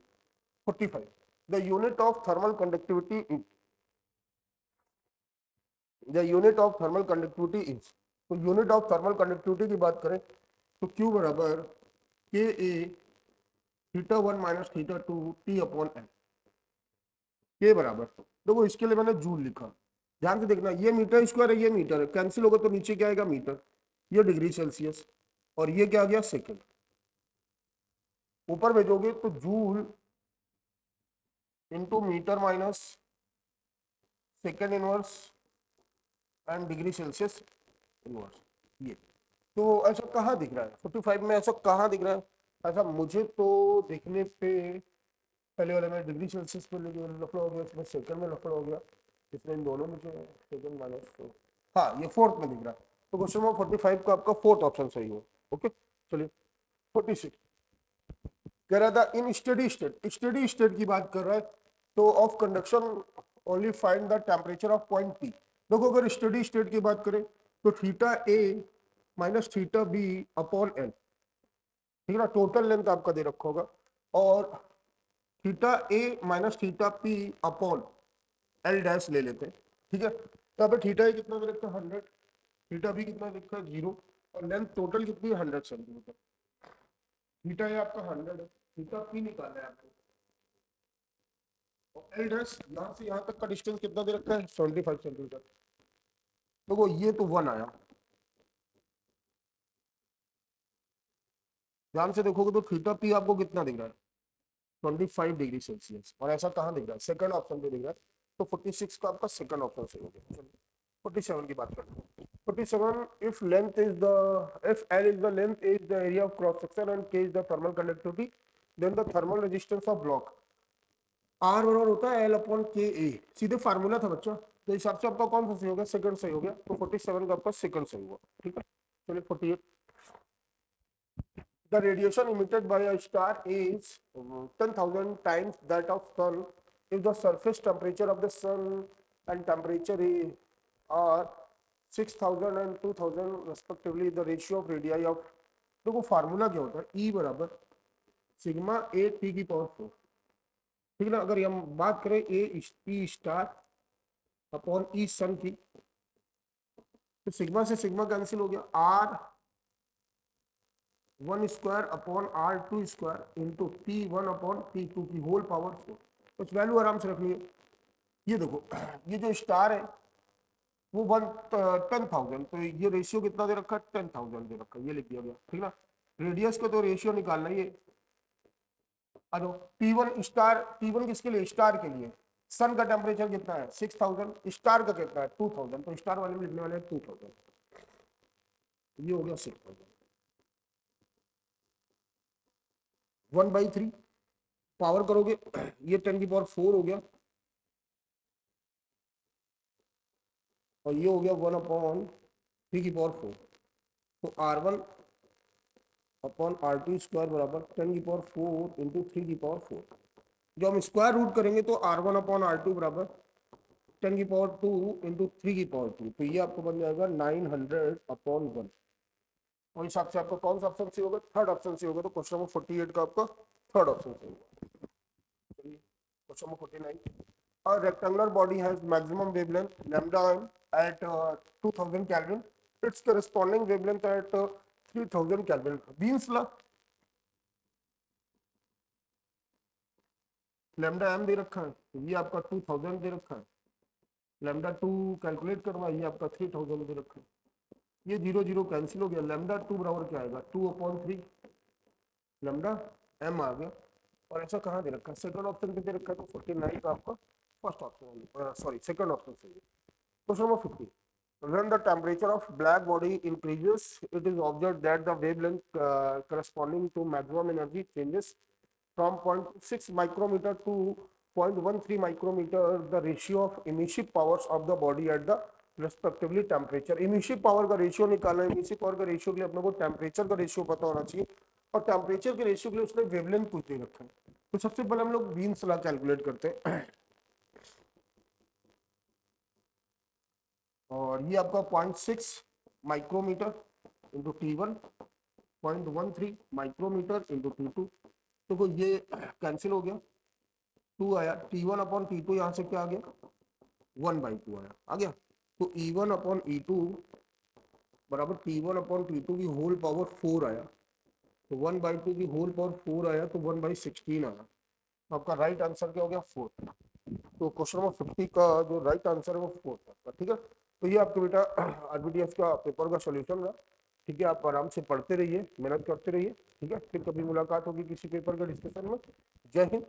[SPEAKER 3] 45, the unit of thermal conductivity the unit of thermal conductivity is, तो यूनिट ऑफ थर्मल कंडक्टिविटी की बात करें तो Q बराबर KA θ1 माइनस θ2 T/L। के बराबर, देखो इसके लिए मैंने जूल लिखा, ध्यान से देखना, ये मीटर स्क्वायर है, ये मीटर है, कैंसिल होगा तो नीचे क्या आएगा मीटर, ये डिग्री सेल्सियस, और ये क्या आ गया सेकंड, ऊपर भेजोगे तो joule into metre minus second inverse and degree Celsius inverse. ये तो ऐसा कहाँ दिख रहा है 45 में, ऐसा कहाँ दिख रहा है, ऐसा मुझे तो देखने पे पहले वाले में डिग्री सेल्सियस पे लफड़ा हो गया, इसमें सेकंड में लफड़ा हो गया, इसमें इन दोनों में जो है सेकंड माइनस 4, हाँ ये फोर्थ में दिख रहा है। तो क्वेश्चन नंबर 45 का आपका फोर्थ ऑप्शन सही हो। ओके चलिए 46, कह रहा था इन स्टेडी स्टेट, स्टेडी स्टेट की बात कर रहा है, तो of conduction only find the temperature of point P। देखो अगर स्टेडी स्टेट की बात करें तो θA माइनस θB/L, ठीक है ना, टोटल लेंथ आपका दे रखा होगा, और θA माइनस θP/L डैश ले लेते हैं। ठीक है, तो यहाँ पे θA कितना दे रखा है 100, θB कितना दे रखा है 0, और लेंथ टोटल कितनी है 100 सेंटीमीटर। θA आपका 100 है, θP निकालना है आपको, और L डैश यहाँ से यहाँ तक का डिस्टेंस कितना दे रखा है 75 सेंटीमीटर। देखो ये तो 1 आया, ध्यान से देखोगे तो θP आपको कितना दिख रहा है 25 डिग्री सेल्सियस, और ऐसा कहाँ दिख रहा है सेकंड ऑप्शन पे दिख रहा है। तो 46 का आपका सेकंड ऑप्शन सही हो गया। चलिए 47 की बात करते हैं। 47, if length is the, if L is the length is the area of cross section and K is the thermal conductivity, then the thermal resistance of block R बराबर होता है L/KA, सीधे फार्मूला था बच्चा, तो हिसाब से आपका कौन सा सही हो गया, सेकंड सही हो गया। तो 47 का आपका सेकंड सही हुआ। ठीक है, चलिए 48, the radiation emitted by a star is 10,000 times that of sun if the surface temperature of the sun and temperature are 6,000 and 2,000 respectively, the ratio of radii of, देखो फार्मूला क्या होता है, E बराबर सिग्मा A T की power 4। ठीक है ना, अगर हम बात करें E स्टार अपॉन E सन की, तो सिग्मा से सिग्मा कैंसिल हो गया, R1 square upon R2 square into T1/T2 की होल पावर 4। कुछ वैल्यू आराम से रख लिए। ये देखो ये जो स्टार है वो 10,000, तो ये रेशियो कितना दे रखा है 10,000 दे रखा है, ये लिख दिया गया। ठीक ना, रेडियस का तो रेशियो निकालना है ये। T1 स्टार, T1 किसके लिए, स्टार के लिए, सन का टेम्परेचर कितना है 6,000, स्टार का कितना है 2,000, तो स्टार वाले में लिखने वाले 2,000, ये हो गया 6,000। 1/3 पावर करोगे ये 10 की पावर 4 हो गया, और ये हो गया 1/3 तो R1 अपॉन R2 स्क्वायर बराबर 10⁴ इंटू 3⁴। जो हम स्क्वायर रूट करेंगे तो R1 अपॉन R2 बराबर 10⁴2 इंटू 3⁴2, तो ये आपको बन जाएगा 900/1। और हिसाब से आपका कौन सा ऑप्शन से होगा? थर्ड ऑप्शन से होगा। तो क्वेश्चन नंबर 48 का आपका थर्ड ऑप्शन से होगा। चलिए question number 49, a rectangular body has maximum wavelength lambda m at 2000 Kelvin, its corresponding wavelength at 3000 Kelvin. Beams law, lambda m दे रखा है, तो ये आपका 2000 दे रखा है, lambda 2 कैलकुलेट करवा, ये आपका 3000 दे रखा है, ये 0 0 कैंसिल हो गया, lambda 2 बराबर क्या आएगा? 2/3 lambda m आ गया। और ऐसा कहाँ दे रखा है? सेकंड ऑप्शन पे दे रखा है, तो 49 का आपका first option, sorry second option से। Question number 50, when the temperature of black body increases, it is observed that the wavelength corresponding to maximum energy changes from 0.6 micrometer to 0.13 micrometer, the ratio of emissive powers of the body at the respectively temperature। emissive power का ratio निकालना है। emissive power का ratio के लिए अपने को temperature का ratio पता होना चाहिए, और टेम्परेचर के रेशियो के लिए उसने वेवलेंथ पूछ दे रखा है। तो सबसे पहले हम लोग बीम्स लॉ कैलकुलेट करते हैं, और ये आपका 0.6 micrometer into T1, 0.13 micrometer into T2, तो ये कैंसिल हो गया, 2 आया, T1/T2 यहाँ से क्या आ गया? 1/2 आया, आ गया। तो E1/E2 बराबर T1/T2 की होल पावर 4 आया, तो 1/2 की होल पावर 4 आया, तो 1/16 आया। तो आपका राइट आंसर क्या हो गया? 4। तो क्वेश्चन नंबर 50 का जो राइट आंसर है वो 4 था। ठीक है, तो ये आपके बेटा RBTS का पेपर का सॉल्यूशन रहा। ठीक है, आप आराम से पढ़ते रहिए, मेहनत करते रहिए। ठीक है, फिर कभी मुलाकात होगी किसी पेपर के डिस्कशन में। जय हिंद।